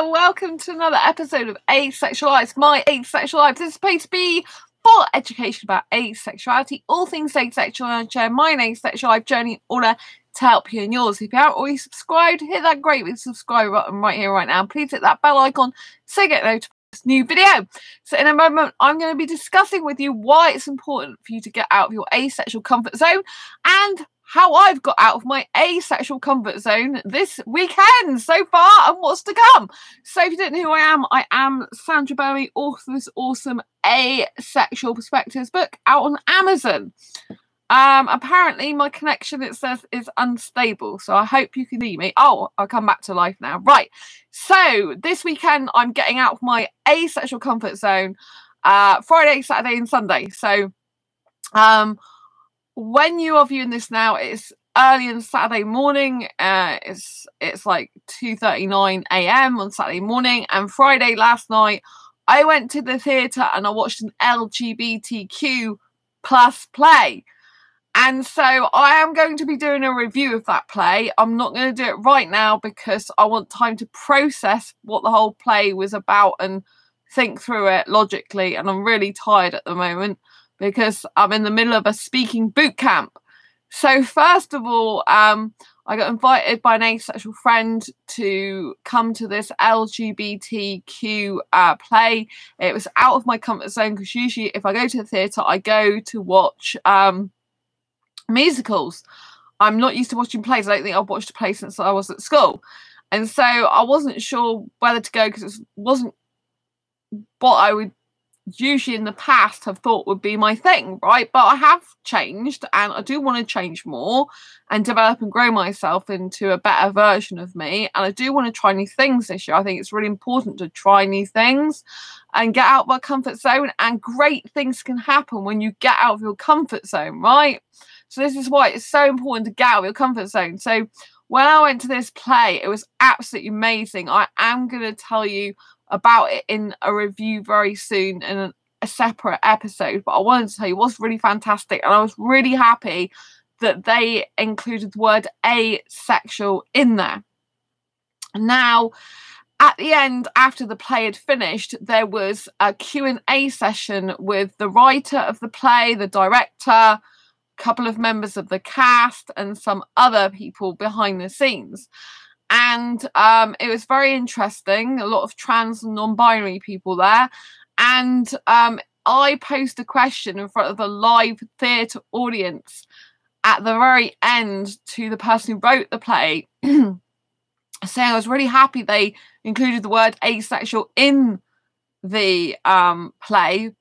and welcome to another episode of Asexualize, my asexual life. This is supposed to be for education about asexuality, all things asexual, and I share my asexual life journey in order to help you in yours. If you haven't already subscribed, hit that great big subscribe button right here, right now. Please hit that bell icon so you get notified of this new video. So in a moment, I'm going to be discussing with you why it's important for you to get out of your asexual comfort zone and how I've got out of my asexual comfort zone this weekend so far and what's to come. So if you don't know who I am Sandra Bowie, author of this awesome Asexual Perspectives book out on Amazon. Apparently my connection, it says, is unstable, so I hope you can hear me. Oh, I'll come back to life now. Right, so this weekend I'm getting out of my asexual comfort zone Friday, Saturday and Sunday. So when you are viewing this now, it's early on Saturday morning. It's like 2:39 a.m. on Saturday morning. And Friday last night, I went to the theatre and I watched an LGBTQ plus play. And so I am going to be doing a review of that play. I'm not going to do it right now because I want time to process what the whole play was about and think through it logically. And I'm really tired at the moment, because I'm in the middle of a speaking boot camp. So first of all, I got invited by an asexual friend to come to this LGBTQ play. It was out of my comfort zone because usually if I go to the theatre, I go to watch musicals. I'm not used to watching plays. I don't think I've watched a play since I was at school. And so I wasn't sure whether to go because it wasn't what I would usually in the past have thought would be my thing, right? But I have changed and I do want to change more and develop and grow myself into a better version of me. And I do want to try new things this year. I think it's really important to try new things and get out of my comfort zone, and great things can happen when you get out of your comfort zone, right? So this is why it's so important to get out of your comfort zone. So when I went to this play, it was absolutely amazing. I am going to tell you about it in a review very soon in a separate episode, but I wanted to tell you what's really fantastic, and I was really happy that they included the word asexual in there. Now at the end, after the play had finished, there was a Q&A session with the writer of the play, the director, a couple of members of the cast and some other people behind the scenes. And it was very interesting, a lot of trans and non-binary people there. And I posed a question in front of a live theatre audience at the very end to the person who wrote the play, saying I was really happy they included the word asexual in the play.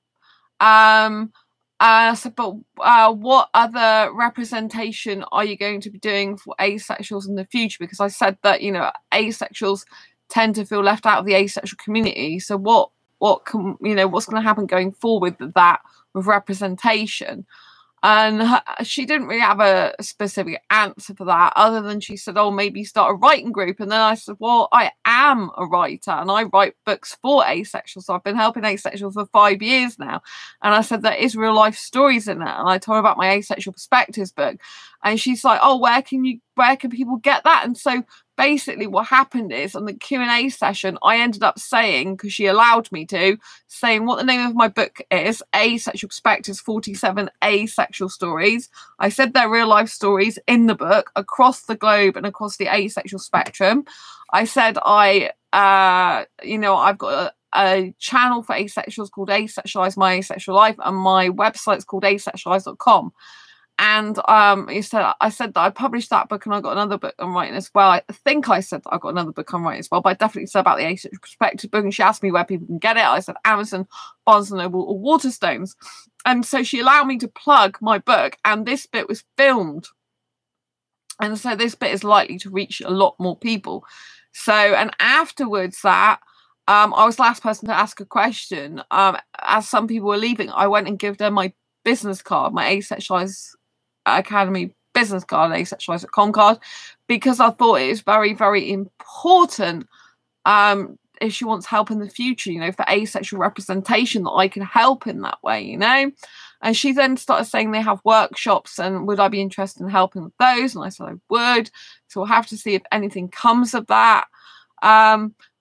But what other representation are you going to be doing for asexuals in the future? Because I said that, you know, asexuals tend to feel left out of the asexual community. So what can, you know, what's going to happen going forward with that, with representation? And she didn't really have a specific answer for that, other than she said, oh, maybe start a writing group. And then I said, well, I am a writer and I write books for asexuals. So I've been helping asexuals for 5 years now. And I said, there is real life stories in that. And I told her about my Asexual Perspectives book. And she's like, oh, where can people get that? And so basically what happened is, on the Q&A session, I ended up saying, because she allowed me to, saying what the name of my book is, Asexual Perspectives, 47 Asexual Stories. I said they're real life stories in the book across the globe and across the asexual spectrum. I said you know, I've got a channel for asexuals called Asexualize, My Asexual Life, and my website's called asexualize.com. And I said that I published that book and I got another book I'm writing as well. I think I said that I got another book I'm writing as well, but I definitely said about the Asexual Perspective book. And she asked me where people can get it. I said Amazon, Barnes & Noble or Waterstones. And so she allowed me to plug my book, and this bit was filmed. And so this bit is likely to reach a lot more people. So, and afterwards that, I was the last person to ask a question. As some people were leaving, I went and gave them my business card, my Asexualize Academy business card, asexualize.com card, because I thought it was very, very important if she wants help in the future, you know, for asexual representation, that I can help in that way, you know. And she then started saying they have workshops and would I be interested in helping with those? And I said I would. So we'll have to see if anything comes of that.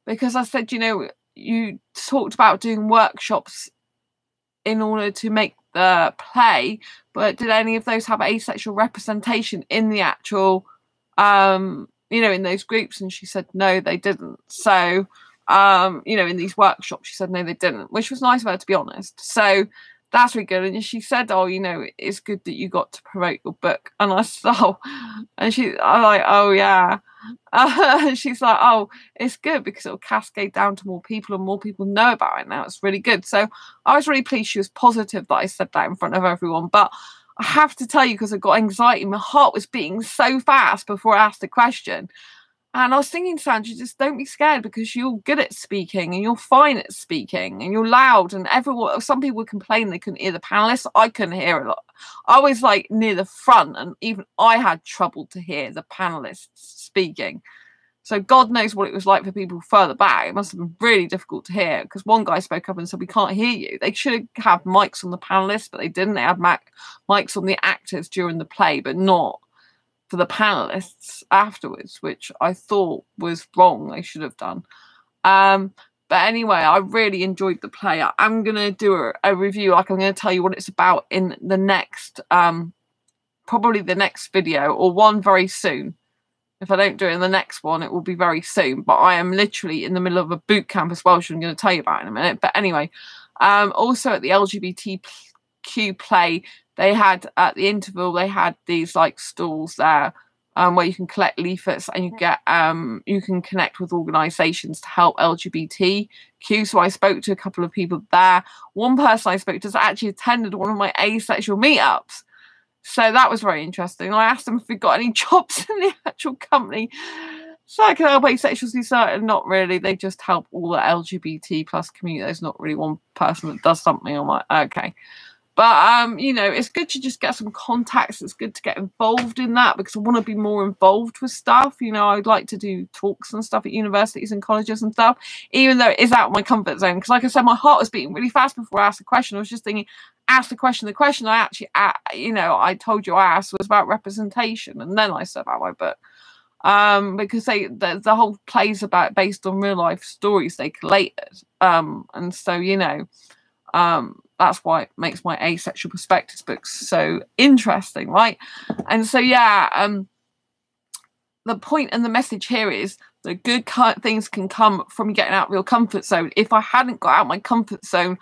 because I said, you know, you talked about doing workshops in order to make the play, but did any of those have asexual representation in the actual, you know, in those groups? And she said, no, they didn't. So, you know, in these workshops, she said, no, they didn't, which was nice of her, to be honest. So that's really good. And she said, oh, you know, it's good that you got to promote your book. And I said, oh, and I'm like, oh, yeah. She's like, oh, it's good because it'll cascade down to more people and more people know about it now. It's really good. So I was really pleased she was positive that I said that in front of everyone. But I have to tell you, because I got anxiety, my heart was beating so fast before I asked the question. And I was thinking, Sandra, just don't be scared, because you're good at speaking and you're fine at speaking and you're loud. And everyone, some people would complain they couldn't hear the panelists. I couldn't hear a lot. I was like near the front, and even I had trouble to hear the panelists speaking. So God knows what it was like for people further back. It must have been really difficult to hear, because one guy spoke up and said, we can't hear you. They should have mics on the panelists, but they didn't. They had mics on the actors during the play, but not for the panelists afterwards, which I thought was wrong. They should have done. But anyway, I really enjoyed the play. I'm going to do a review. Like, I'm going to tell you what it's about in the next, probably the next video, or one very soon. If I don't do it in the next one, it will be very soon. But I am literally in the middle of a boot camp as well, which I'm going to tell you about in a minute. But anyway, also at the LGBTQ play, they had, at the interval, they had these like stalls there where you can collect leaflets, and you get you can connect with organisations to help LGBTQ. So I spoke to a couple of people there. One person I spoke to has actually attended one of my asexual meetups. So that was very interesting. I asked them if we got any jobs in the actual company, so I can help asexuals do certain. Not really. They just help all the LGBT plus community. There's not really one person that does something. I'm like, okay. But, you know, it's good to just get some contacts. It's good to get involved in that, because I want to be more involved with stuff. You know, I'd like to do talks and stuff at universities and colleges and stuff, even though it is out of my comfort zone. Because like I said, my heart was beating really fast before I asked the question. I was just thinking, ask the question. The question I actually, you know, I told you I asked was about representation. And then I said about my book. Because the whole play's about based on real life stories they collated. And so, you know, that's why it makes my asexual perspectives books so interesting, right? And so, yeah, the point and the message here is that good things can come from getting out of your comfort zone. If I hadn't got out my comfort zone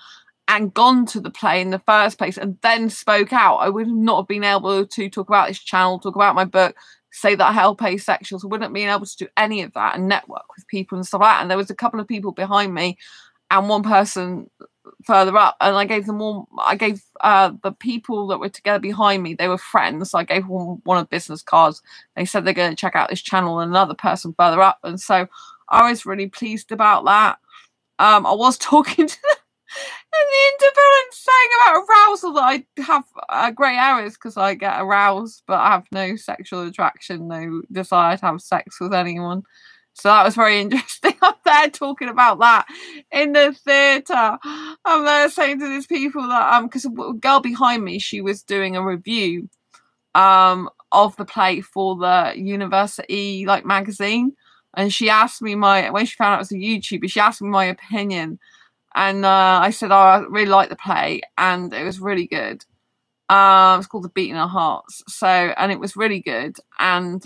and gone to the play in the first place and then spoke out, I would not have been able to talk about this channel, talk about my book, say that I help asexuals. I wouldn't have been able to do any of that and network with people and stuff like that. And there was a couple of people behind me and one person further up, and I gave them all, I gave the people that were together behind me, they were friends, so I gave one of business cards. They said they're going to check out this channel, and another person further up, and so I was really pleased about that. I was talking to them in the interval and saying about arousal, that I have grey areas because I get aroused, but I have no sexual attraction, no desire to have sex with anyone. So that was very interesting. I'm there talking about that in the theatre. I'm there saying to these people that, because a girl behind me, she was doing a review of the play for the university like magazine. And she asked me when she found out it was a YouTuber, she asked me my opinion. And I said, oh, I really like the play. And it was really good. It's called The Beating of Hearts. So, and it was really good. And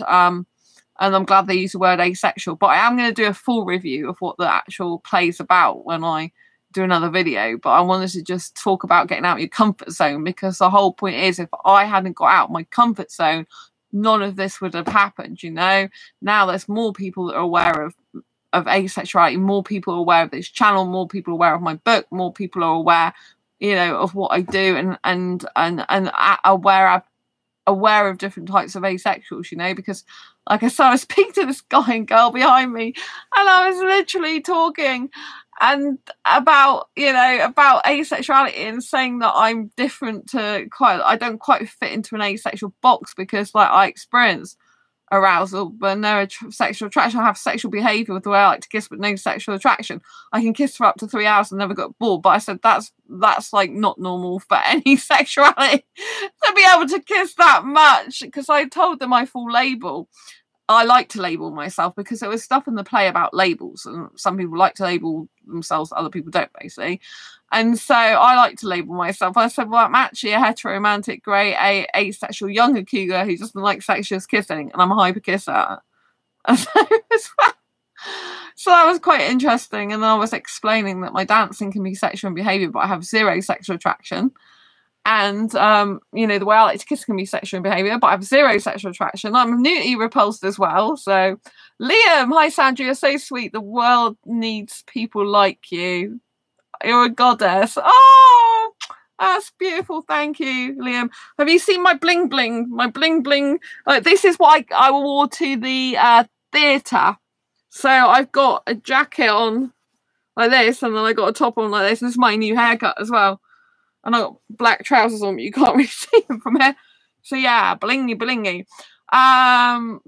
I'm glad they use the word asexual, but I am going to do a full review of what the actual play is about when I do another video. But I wanted to just talk about getting out of your comfort zone, because the whole point is, if I hadn't got out of my comfort zone, none of this would have happened, you know. Now there's more people that are aware of asexuality, more people are aware of this channel, more people are aware of my book, more people are aware, you know, of what I do, and aware of different types of asexuals, you know, because like I said, I was speaking to this guy and girl behind me, and I was literally talking and about, you know, about asexuality and saying that I'm different to I don't quite fit into an asexual box, because like I experience arousal but no sexual attraction. I have sexual behaviour with the way I like to kiss but no sexual attraction. I can kiss for up to 3 hours and never got bored, but I said that's like not normal for any sexuality to be able to kiss that much, because I told them my full label. I like to label myself because there was stuff in the play about labels, and some people like to label themselves, other people don't, basically. And so I like to label myself. I said, well, I'm actually a heteromantic, grey, asexual younger cougar who doesn't like sexual kissing, and I'm a hyper kisser. So that was quite interesting. And then I was explaining that my dancing can be sexual in behaviour, but I have zero sexual attraction. And, you know, the way I like to kiss can be sexual in behaviour, but I have zero sexual attraction. I'm nudity repulsed as well. So, Liam, hi, Sandra, you're so sweet. The world needs people like you. You're a goddess. Oh, that's beautiful. Thank you, Liam. Have you seen my bling bling? My bling bling. Like, this is what I wore to the theatre. So I've got a jacket on like this, and then I got a top on like this. And this is my new haircut as well. And I got black trousers on, but you can't really see them from here. So yeah, blingy blingy.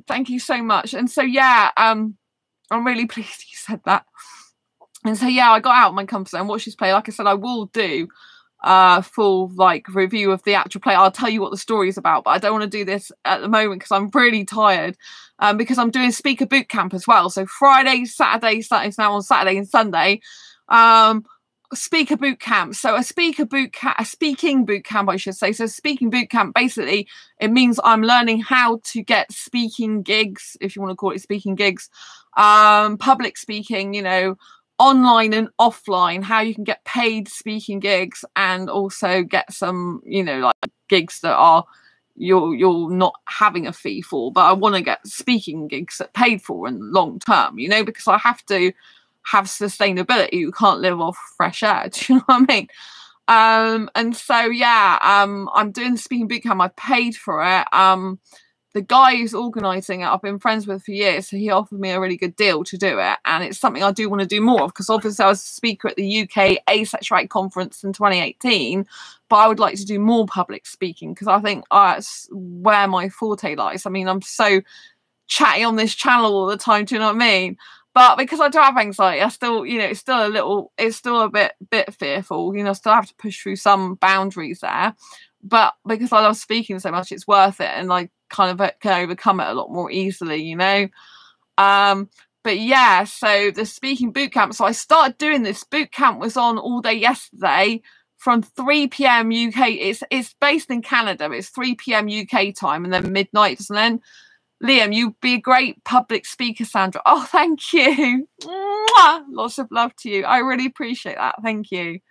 Thank you so much. And so yeah, I'm really pleased you said that. And so yeah, I got out of my comfort zone, watched this play. Like I said, I will do full like review of the actual play. I'll tell you what the story is about, but I don't want to do this at the moment because I'm really tired. Because I'm doing speaker boot camp as well. So Friday, Saturday, starting now on Saturday and Sunday. Speaker boot camp. So a speaking boot camp, I should say. So speaking boot camp, basically, it means I'm learning how to get speaking gigs, if you want to call it speaking gigs, public speaking, you know, online and offline, how you can get paid speaking gigs and also get some, you know, like gigs that are you're not having a fee for, but I want to get speaking gigs that paid for and long term, you know, because I have to have sustainability. You can't live off fresh air. Do you know what I mean? And so yeah, I'm doing the speaking boot camp. I paid for it. The guy who's organising it, I've been friends with for years, so he offered me a really good deal to do it, and it's something I do want to do more of, because obviously I was a speaker at the UK Asexuality conference in 2018, but I would like to do more public speaking, because I think that's where my forte lies. I mean, I'm so chatty on this channel all the time, do you know what I mean? But because I do have anxiety, I still, you know, it's still a bit fearful, you know, I still have to push through some boundaries there. But because I love speaking so much, it's worth it, and I kind of can overcome it a lot more easily, you know. But yeah, so the speaking boot camp. So I started doing this. Boot camp was on all day yesterday from 3 p.m. UK. It's based in Canada. It's 3 p.m. UK time, and then midnight. And then Liam, you'd be a great public speaker, Sandra. Oh, thank you. Mwah! Lots of love to you. I really appreciate that. Thank you.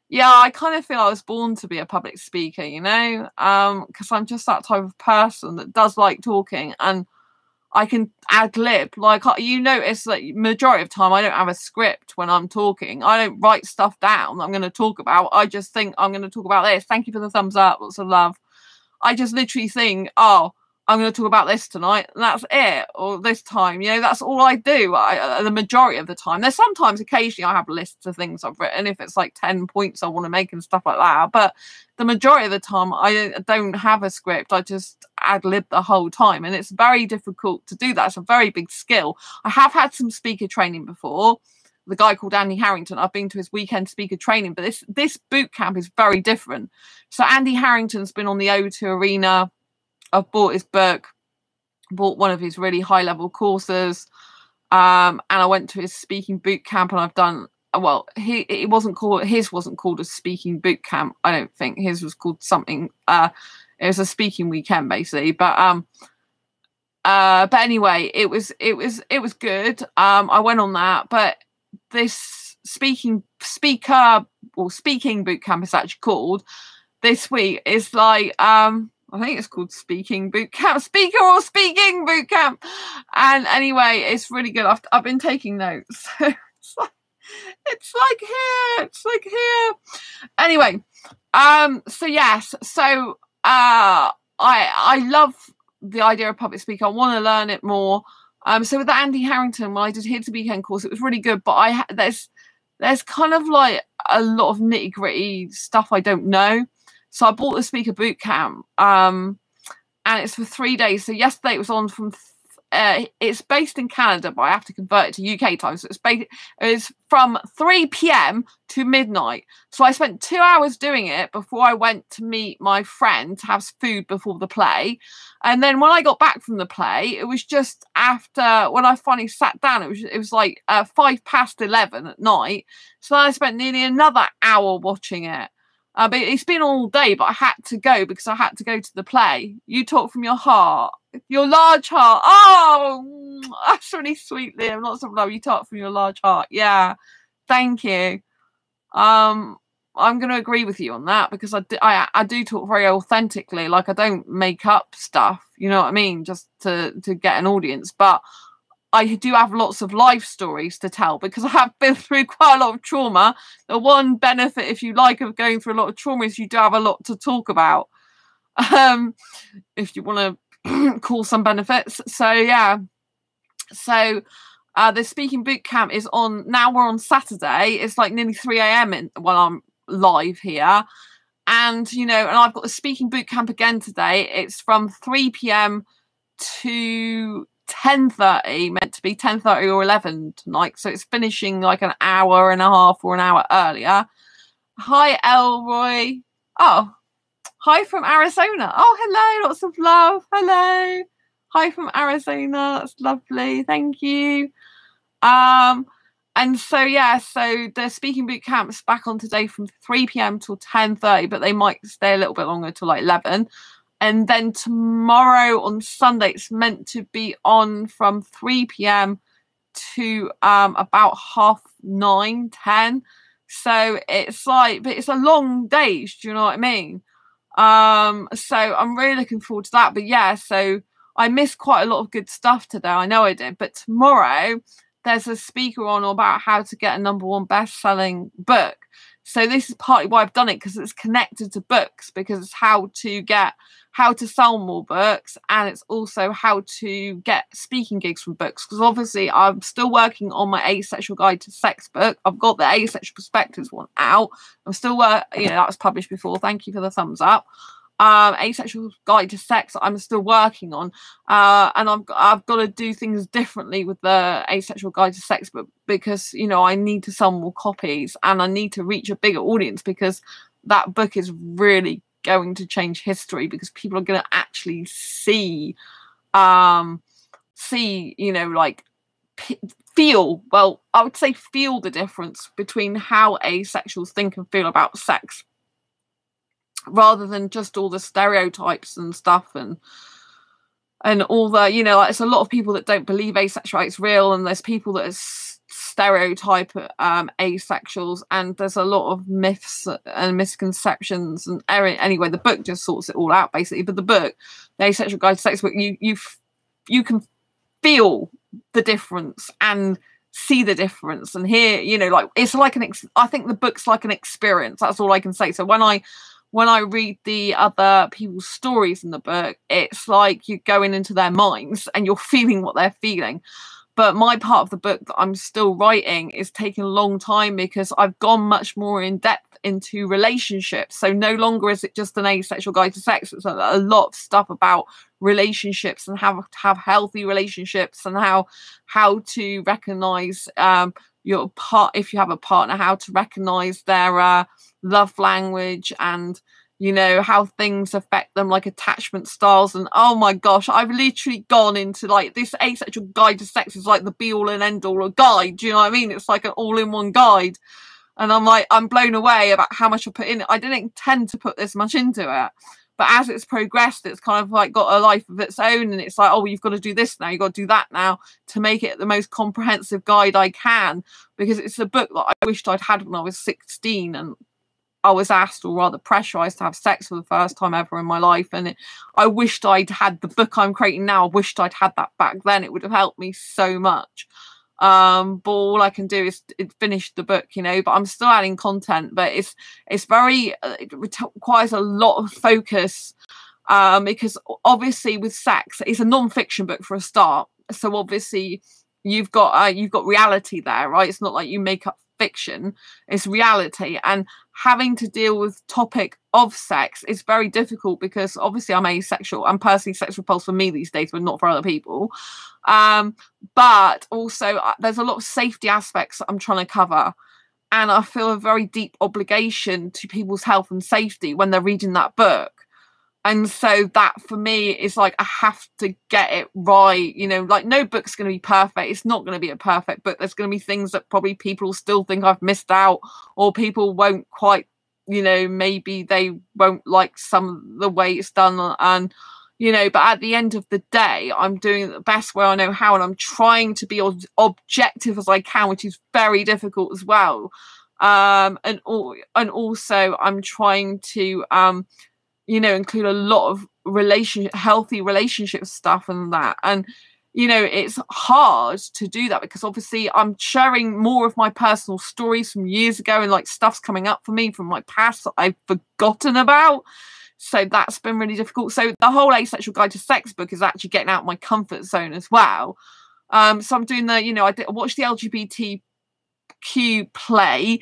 Yeah, I kind of feel I was born to be a public speaker, you know, because I'm just that type of person that does like talking, and I can ad lib. Like, you notice that majority of time I don't have a script when I'm talking. I don't write stuff down that I'm going to talk about. I just think I'm going to talk about this. Thank you for the thumbs up. Lots of love. I just literally think, oh, I'm going to talk about this tonight, and that's it, or this time, you know, that's all I do. The majority of the time. There's sometimes, occasionally, I have lists of things I've written, if it's like 10 points I want to make and stuff like that. But the majority of the time, I don't have a script. I just ad lib the whole time, and it's very difficult to do that. It's a very big skill. I have had some speaker training before. The guy called Andy Harrington, I've been to his weekend speaker training, but this boot camp is very different. So Andy Harrington's been on the O2 Arena. I've bought his book, bought one of his really high-level courses, and I went to his speaking boot camp, and I've done, well, his wasn't called a speaking boot camp, I don't think. His was called something, it was a speaking weekend, basically. But anyway, it was good. I went on that, but this speaking boot camp is actually called this week. It's like, I think it's called Speaking Boot Camp. Speaker or Speaking Boot Camp. And anyway, it's really good. I've been taking notes. It's like here. Anyway, so yes. So I love the idea of public speaking. I want to learn it more. So with the Andy Harrington, when I did his weekend course, it was really good. But there's kind of like a lot of nitty gritty stuff I don't know. So I bought the speaker boot camp, and it's for 3 days. So yesterday it was on from it's based in Canada, but I have to convert it to UK time. So it's from 3 p.m. to midnight. So I spent 2 hours doing it before I went to meet my friend to have food before the play. And then when I got back from the play, it was just after, when I finally sat down, it was like 11:05 at night. So I spent nearly another hour watching it. But it's been all day, but I had to go because I had to go to the play. You talk from your heart, your large heart. Oh, that's really sweet, Liam. Lots of love. You talk from your large heart. Yeah, thank you. I'm going to agree with you on that because I do talk very authentically. Like, I don't make up stuff. You know what I mean? Just to get an audience, but I do have lots of life stories to tell because I have been through quite a lot of trauma. The one benefit, if you like, of going through a lot of trauma is you do have a lot to talk about. If you want to call some benefits. So, yeah. So, the speaking boot camp is on, now we're on Saturday. It's like nearly 3 a.m. While I'm live here. And, you know, and I've got the speaking boot camp again today. It's from 3 p.m. to 10:30, meant to be 10:30 or 11 tonight, so it's finishing like an hour and a half or an hour earlier. Hi Elroy. Oh, hi from Arizona. Oh, hello, lots of love. Hello, hi from Arizona. That's lovely, thank you. And so, yeah, so the speaking boot camp's back on today from 3 p.m. till 10:30, but they might stay a little bit longer till like 11. And then tomorrow on Sunday, it's meant to be on from 3 p.m. to about 9:30, 10. So it's like, but it's a long day. Do you know what I mean? So I'm really looking forward to that. But yeah, so I missed quite a lot of good stuff today. I know I did. But tomorrow, there's a speaker on about how to get a #1 best-selling book. So this is partly why I've done it, because it's connected to books, because it's how to sell more books, and it's also how to get speaking gigs from books, because obviously I'm still working on my Asexual Guide to Sex book. I've got the Asexual Perspectives one out. I'm still you know, that was published before. Thank you for the thumbs up. Asexual Guide to Sex I'm still working on, and I've got to do things differently with the Asexual Guide to Sex book, because, you know, I need to sell more copies and I need to reach a bigger audience, because that book is really going to change history, because people are going to actually see, you know, like feel, well, I would say feel the difference between how asexuals think and feel about sex, rather than just all the stereotypes and stuff and all the, you know, like, there's a lot of people that don't believe asexuality is real, and there's people that stereotype asexuals, and there's a lot of myths and misconceptions, and anyway, the book just sorts it all out basically. But the book, the Asexual Guide to Sex book, you can feel the difference and see the difference and hear, you know, like, it's like I think the book's like an experience. That's all I can say. So when I read the other people's stories in the book, it's like you're going into their minds and you're feeling what they're feeling. But my part of the book that I'm still writing is taking a long time, because I've gone much more in depth into relationships. So no longer is it just an Asexual Guide to Sex. It's a lot of stuff about relationships and how to have healthy relationships, and how to recognize your part, if you have a partner, how to recognize their love language, and, you know, how things affect them, like attachment styles. And oh my gosh, I've literally gone into, like, this Asexual Guide to Sex is like the be all and end all of guide. Do you know what I mean? It's like an all-in-one guide. And I'm like, I'm blown away about how much I put in it. I didn't intend to put this much into it. But as it's progressed, it's kind of like got a life of its own. And it's like, oh, well, you've got to do this now. You've got to do that now, to make it the most comprehensive guide I can. Because it's a book that I wished I'd had when I was 16. And I was asked, or rather pressurized, to have sex for the first time ever in my life. And I wished I'd had the book I'm creating now. I wished I'd had that back then. It would have helped me so much. But all I can do is finish the book, you know, but I'm still adding content. But it's very, it requires a lot of focus, because obviously with sex, it's a non-fiction book for a start. So obviously you've got reality there, right? It's not like you make up fiction, it's reality. And having to deal with topic of sex is very difficult because obviously I'm asexual. I'm personally sex repulsed for me these days, but not for other people. But also there's a lot of safety aspects that I'm trying to cover. And I feel a very deep obligation to people's health and safety when they're reading that book. And so that for me is like, I have to get it right. You know, like no book's going to be perfect. It's not going to be a perfect book. There's going to be things that probably people still think I've missed out, or people won't quite, you know, maybe they won't like some of the way it's done. And, you know, but at the end of the day, I'm doing it the best way I know how. And I'm trying to be as objective as I can, which is very difficult as well. And also I'm trying to, you know, include a lot of healthy relationship stuff and that. And, you know, it's hard to do that because obviously I'm sharing more of my personal stories from years ago, and like stuff's coming up for me from my past that I've forgotten about. So that's been really difficult. So the whole Asexual Guide to Sex book is actually getting out of my comfort zone as well. So I'm doing the, you know, I watched the LGBTQ play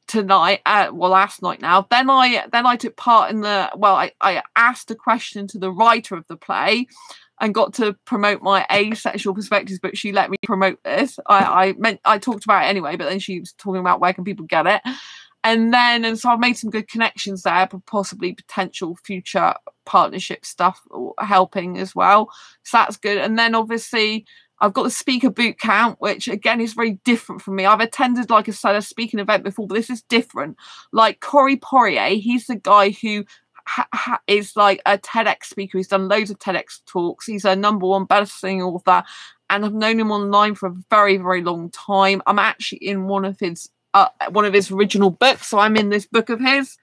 tonight, last night now. Then I took part in I asked a question to the writer of the play and got to promote my Asexual Perspectives book. She let me promote this. I talked about it anyway, but then she was talking about where can people get it. And so I've made some good connections there, but possibly potential future partnership stuff helping as well. So that's good. And then obviously I've got the speaker boot camp, which again is very different from me. I've attended, like I said, a speaking event before, but this is different. Like Corey Poirier, he's the guy who is like a TEDx speaker. He's done loads of TEDx talks. He's a #1 best-selling author, and I've known him online for a very, very long time. I'm actually in one of his original books, so I'm in this book of his.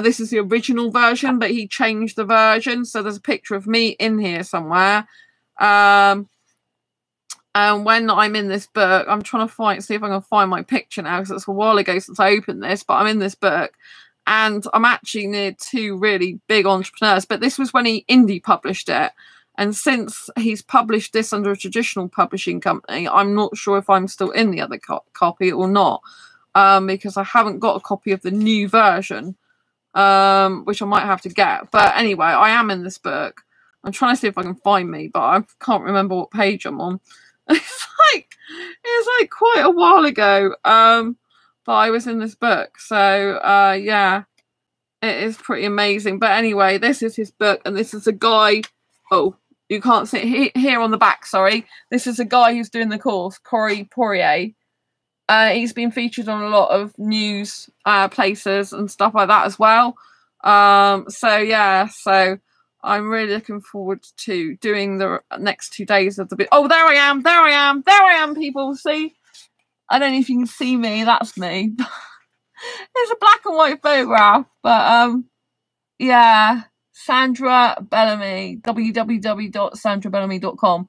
This is the original version, but he changed the version, so there's a picture of me in here somewhere. And when I'm in this book, I'm trying to see if I can find my picture now, because it's a while ago since I opened this, but I'm in this book and I'm actually near 2 really big entrepreneurs. But this was when he indie published it. And since he's published this under a traditional publishing company, I'm not sure if I'm still in the other copy or not, because I haven't got a copy of the new version, which I might have to get. But anyway, I am in this book. I'm trying to see if I can find me, but I can't remember what page I'm on. It's like quite a while ago, but I was in this book. So yeah, it is pretty amazing. But anyway, this is his book, and this is a guy. Oh, you can't see here on the back. Sorry, this is a guy who's doing the course, Corey Poirier. He's been featured on a lot of news places and stuff like that as well. So yeah, so I'm really looking forward to doing the next 2 days of the bit. Oh, there I am, people. See? I don't know if you can see me. That's me. It's a black and white photograph. But, yeah. Sandra Bellamy. www.sandrabellamy.com.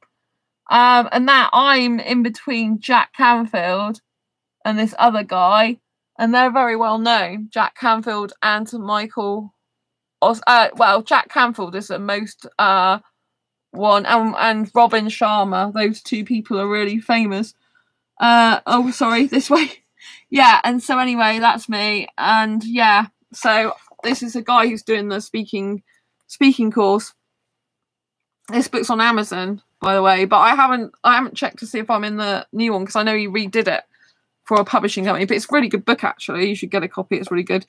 And that I'm in between Jack Canfield and this other guy. And they're very well known. Jack Canfield and Michael... Jack Canfield is the most one, and Robin Sharma. Those 2 people are really famous. Oh, sorry, this way. Yeah, and so anyway, that's me. And yeah, so this is a guy who's doing the speaking course. This book's on Amazon, by the way, but I haven't checked to see if I'm in the new one, because I know he redid it for a publishing company. But it's a really good book, actually. You should get a copy. It's really good.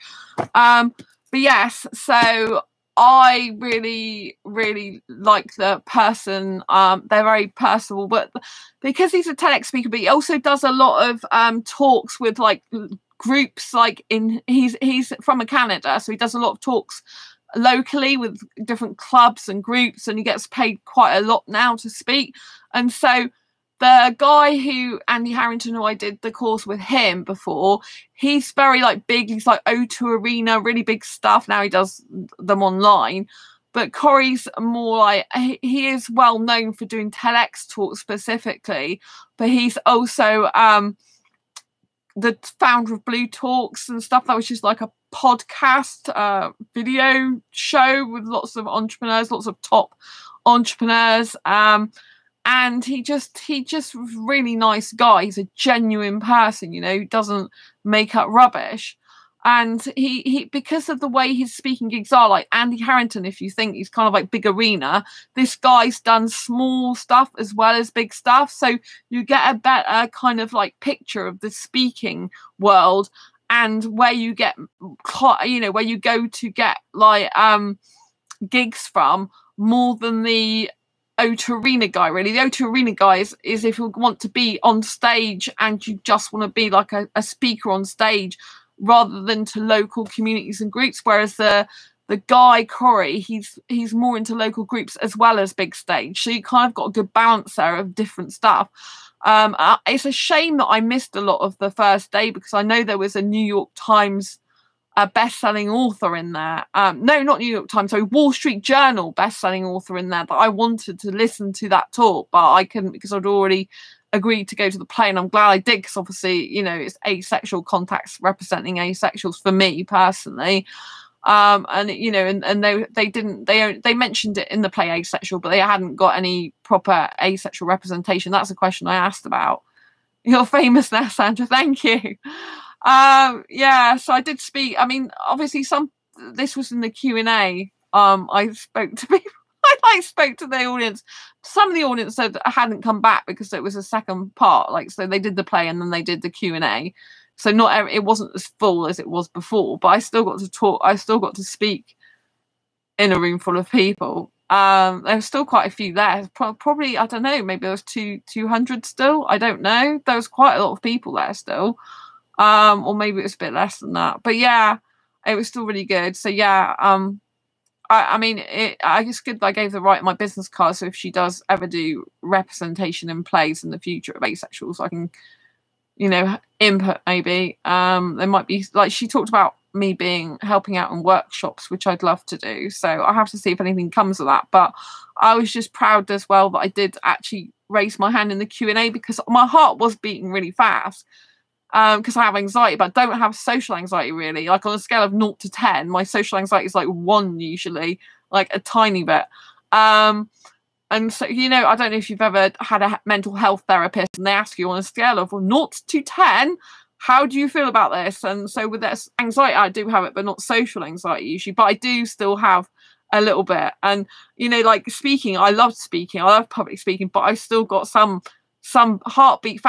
But yes, so I really, really like the person. They're very personable, but because he's a TEDx speaker, but he also does a lot of talks with like groups. Like he's from Canada, so he does a lot of talks locally with different clubs and groups, and he gets paid quite a lot now to speak. And so the guy Andy Harrington, who I did the course with him before, he's very like big. He's like O2 Arena, really big stuff. Now he does them online. But Corey's more like, he is well known for doing TEDx talks specifically, but he's also the founder of Blue Talks and stuff, which is like a podcast video show with lots of entrepreneurs, lots of top entrepreneurs. and he just really nice guy. He's a genuine person, you know, who doesn't make up rubbish. And he because of the way his speaking gigs are, like Andy Harrington, if you think he's kind of like big arena, this guy's done small stuff as well as big stuff, so you get a better kind of like picture of the speaking world, and where you get, you know, where you go to get like gigs from, more than the O2 Arena guy. Really, the O2 Arena guy is if you want to be on stage and you just want to be like a speaker on stage, rather than to local communities and groups. Whereas the guy Corey, he's more into local groups as well as big stage. So you kind of got a good balance there of different stuff. It's a shame that I missed a lot of the first day, because I know there was a New York Times best-selling author in there. No, not New York Times, sorry, Wall Street Journal best-selling author in there, that I wanted to listen to that talk, but I couldn't because I'd already agreed to go to the play, and I'm glad I did, because obviously, you know, it's asexual contacts representing asexuals for me personally. And you know, and they mentioned it in the play Asexual, but they hadn't got any proper asexual representation. That's a question I asked about. You're famous now, Sandra, thank you. Yeah, so I did speak. I mean, obviously this was in the Q&A. I spoke to people. I spoke to the audience. Some of the audience said I hadn't come back because it was a second part. Like, so they did the play and then they did the Q&A. So it wasn't as full as it was before, but I still got to talk. I still got to speak in a room full of people. There was still quite a few there. Probably, I don't know, maybe there was 200 still. I don't know. There was quite a lot of people there still. Or maybe it was a bit less than that. But yeah, it was still really good. So yeah, I mean, it's good that I gave my business card, so if she does ever do representation in plays in the future of asexuals, I can, you know, input maybe. There might be, like, she talked about me helping out in workshops, which I'd love to do. So I have to see if anything comes of that. But I was just proud as well that I did actually raise my hand in the Q&A, because my heart was beating really fast. Because I have anxiety, but I don't have social anxiety really. Like, on a scale of 0 to 10, my social anxiety is like 1 usually, like a tiny bit. And so, you know, I don't know if you've ever had a mental health therapist and they ask you on a scale of 0 to 10, how do you feel about this? And so with this anxiety, I do have it, but not social anxiety usually. But I do still have a little bit. And, you know, like speaking, I love speaking. I love public speaking, but I still got some fast heartbeat.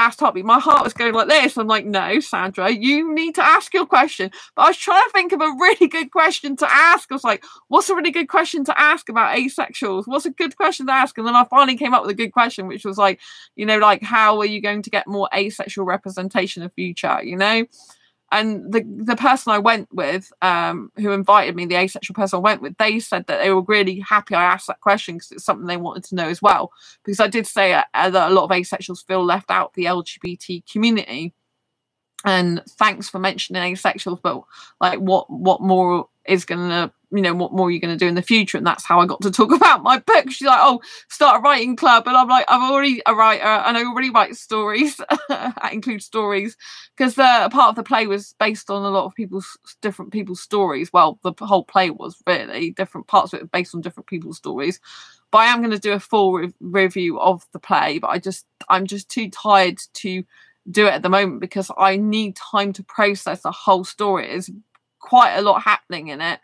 My heart was going like this. I'm like, no, Sandra, you need to ask your question. But I was trying to think of a really good question to ask. I was like, what's a really good question to ask about asexuals? What's a good question to ask? And then I finally came up with a good question, which was like, you know, like, how are you going to get more asexual representation in the future, you know? And the person I went with, who invited me, the asexual person I went with, they said that they were really happy I asked that question, because it's something they wanted to know as well. Because I did say that a lot of asexuals feel left out of the LGBT community. And thanks for mentioning asexuals, but like, what more is gonna, you know, what more are you gonna do in the future? And that's how I got to talk about my book. She's like, oh, start a writing club. And I'm like, I'm already a writer and I already write stories. That includes stories, because part of the play was based on a lot of different people's stories. Well, the whole play was really different parts of it based on different people's stories. But I am going to do a full review of the play, but I'm just too tired to do it at the moment, because I need time to process the whole story. There's quite a lot happening in it,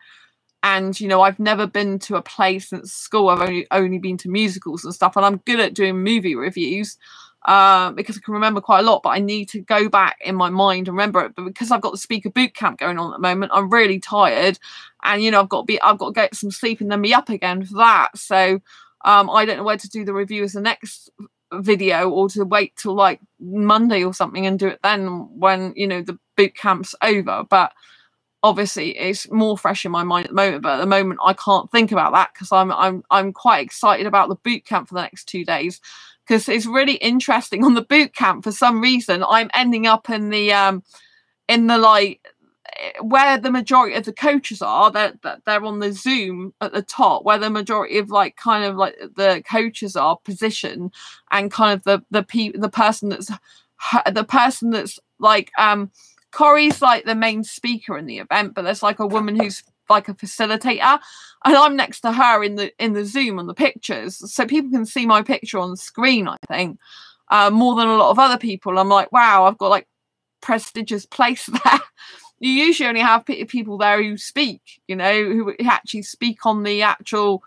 and you know, I've never been to a play since school. I've only been to musicals and stuff, and I'm good at doing movie reviews because I can remember quite a lot, but I need to go back in my mind and remember it. But because I've got the speaker boot camp going on at the moment, I'm really tired, and you know, I've got to get some sleep and then be up again for that. So I don't know where to do the review as the next video, or to wait till like Monday or something and do it then, when, you know, the boot camp's over. But obviously it's more fresh in my mind at the moment, but at the moment I can't think about that, because I'm quite excited about the boot camp for the next 2 days, because it's really interesting. On the boot camp, for some reason, I'm ending up in the like, where the majority of the coaches are. They're on the Zoom at the top, where the majority of like kind of like the coaches are positioned, and kind of the person that's like Corey's like the main speaker in the event, but there's like a woman who's like a facilitator, and I'm next to her in the Zoom on the pictures, so people can see my picture on the screen, I think, more than a lot of other people. I'm like, wow, I've got like prestigious place there. You usually only have people there who speak, you know, who actually speak on the actual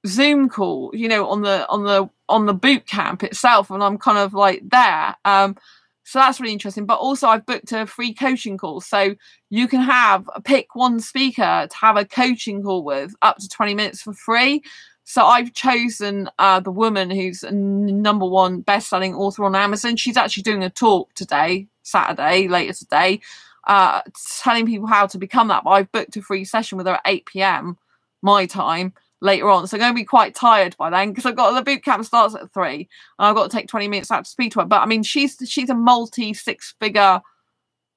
Zoom call, you know, on the boot camp itself, and I'm kind of like there. So that's really interesting. But also I've booked a free coaching call, so you can pick one speaker to have a coaching call with up to 20 minutes for free. So I've chosen the woman who's a #1 best-selling author on Amazon. She's actually doing a talk today, Saturday, later today, telling people how to become that. But I've booked a free session with her at 8 p.m. my time later on, so I'm going to be quite tired by then, because I've got the boot camp starts at 3 and I've got to take 20 minutes out to speak to her. But I mean, she's a multi 6-figure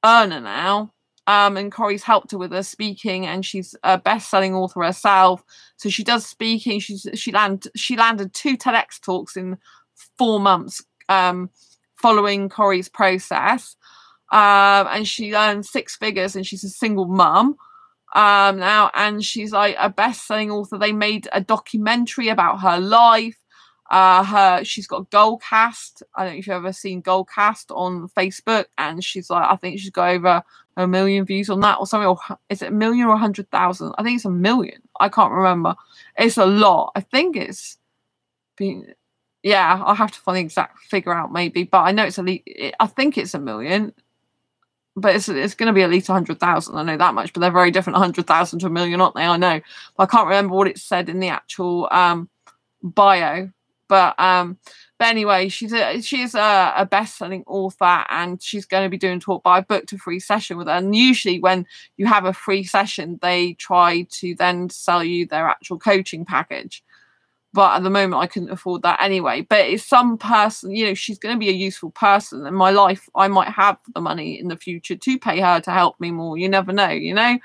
earner now, and Corey's helped her with her speaking, and she's a best-selling author herself, so she does speaking. She landed 2 TEDx talks in 4 months following Corey's process, and she earned 6 figures, and she's a single mum now, and she's like a best-selling author. They made a documentary about her life. She's got Goldcast. I don't know if you've ever seen Goldcast on Facebook, and she's like, I think she's got over 1 million views on that or something. Or is it 1 million or 100,000? I think it's 1 million. I can't remember. It's a lot. I think it's been, yeah, I'll have to find the exact figure out maybe, but I know it's I think it's 1 million. But it's going to be at least 100,000. I know that much, but they're very different. 100,000 to 1 million, aren't they? I know, but I can't remember what it said in the actual bio. But anyway, she is a best-selling author, and she's going to be doing talk. But I booked a free session with her. And usually, when you have a free session, they try to then sell you their actual coaching package. But at the moment, I couldn't afford that anyway. But it's some person, you know, she's going to be a useful person. In my life, I might have the money in the future to pay her to help me more. You never know, you know.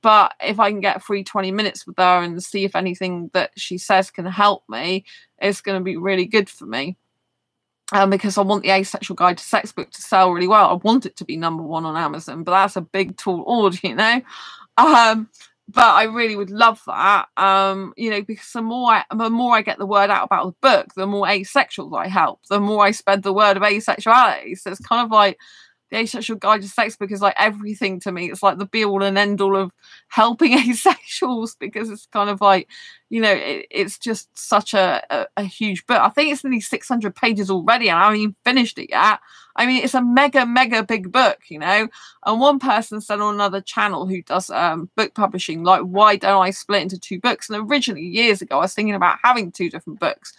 But if I can get free 20 minutes with her and see if anything that she says can help me, it's going to be really good for me. Because I want the Asexual Guide to Sex book to sell really well. I want it to be #1 on Amazon, but that's a big, tall order, you know. But I really would love that, you know, because the more I get the word out about the book, the more asexuals I help, the more I spread the word of asexuality. So it's kind of like the Asexual Guide to Sex book is like everything to me. It's like the be all and end all of helping asexuals, because it's kind of like, you know, it's just such a huge book. I think it's nearly 600 pages already, and I haven't even finished it yet. I mean, it's a mega big book, you know. And one person said on another channel who does book publishing, like, why don't I split into 2 books? And originally, years ago, I was thinking about having 2 different books.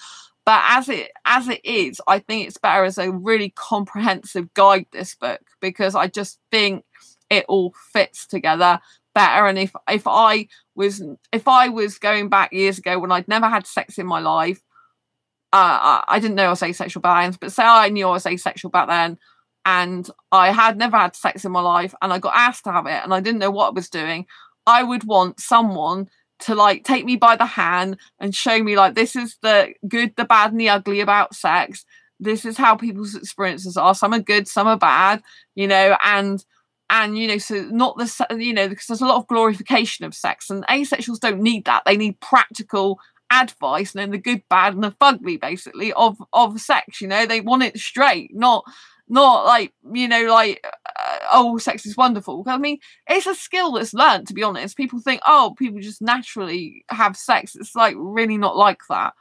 But as it is, I think it's better as a really comprehensive guide, this book, because I just think it all fits together better. And if I was going back years ago when I'd never had sex in my life, I didn't know I was asexual back then, but say I knew I was asexual back then, and I had never had sex in my life, and I got asked to have it, and I didn't know what I was doing, I would want someone to like take me by the hand and show me, like, this is the good, the bad, and the ugly about sex. This is how people's experiences are. Some are good, some are bad, you know, and you know, so not the, you know, because there's a lot of glorification of sex, and asexuals don't need that. They need practical advice, and then the good, bad, and the fugly, basically, of sex. You know, they want it straight, not like, you know, like, oh, sex is wonderful. I mean, it's a skill that's learned, to be honest. People think, oh, people just naturally have sex. It's like really not like that.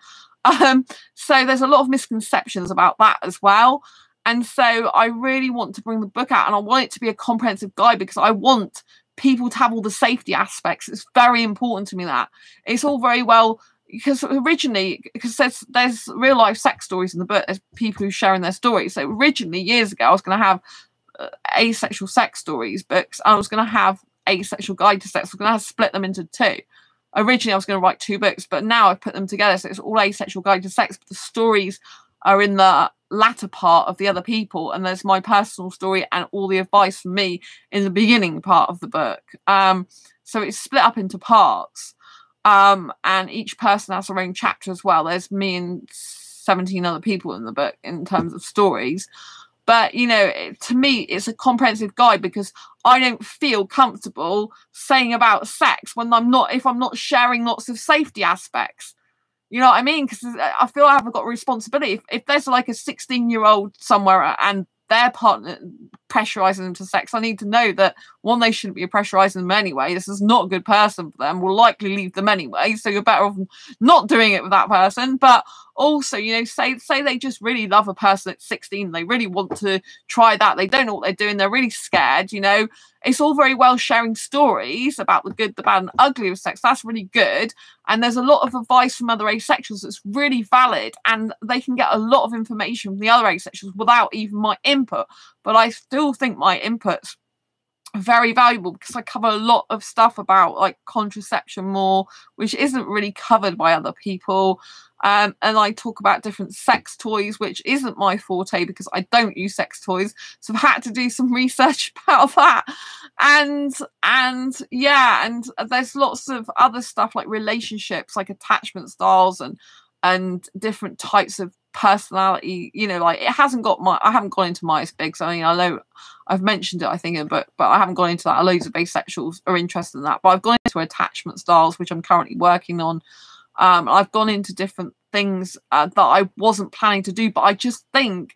So there's a lot of misconceptions about that as well. And so I really want to bring the book out, and I want it to be a comprehensive guide, because I want people to have all the safety aspects. It's very important to me that it's all very well, because originally, because there's real life sex stories in the book, there's people who sharing their stories. So originally, years ago, I was going to have asexual sex stories books. I was going to have Asexual Guide to Sex. I was going to split them into 2. Originally, I was going to write 2 books, but now I've put them together, so it's all Asexual Guide to Sex. But the stories are in the latter part of the other people, and there's my personal story and all the advice from me in the beginning part of the book. So it's split up into parts. And each person has their own chapter as well. There's me and 17 other people in the book in terms of stories. But, you know, to me, it's a comprehensive guide because I don't feel comfortable saying about sex when if I'm not sharing lots of safety aspects. You know what I mean? Because I feel I haven't got a responsibility. If there's like a 16-year-old somewhere and their partner pressurizing them to sex, I need to know that, one, they shouldn't be pressurizing them anyway. This is not a good person for them. Will likely leave them anyway. So you're better off not doing it with that person. But also, you know, say they just really love a person at 16. They really want to try that. They don't know what they're doing. They're really scared, you know. It's all very well sharing stories about the good, the bad, and ugly of sex. That's really good. And there's a lot of advice from other asexuals that's really valid. And they can get a lot of information from the other asexuals without even my input. But I still think my input's very valuable because I cover a lot of stuff about like contraception more, which isn't really covered by other people. And I talk about different sex toys, which isn't my forte because I don't use sex toys. So I've had to do some research about that. And yeah, and there's lots of other stuff like relationships, like attachment styles and different types of personality. You know, like I haven't gone into Myers-Briggs. I mean, I know I've mentioned it, I think, but I haven't gone into that. Loads of asexuals are interested in that, but I've gone into attachment styles, which I'm currently working on. I've gone into different things that I wasn't planning to do, but I just think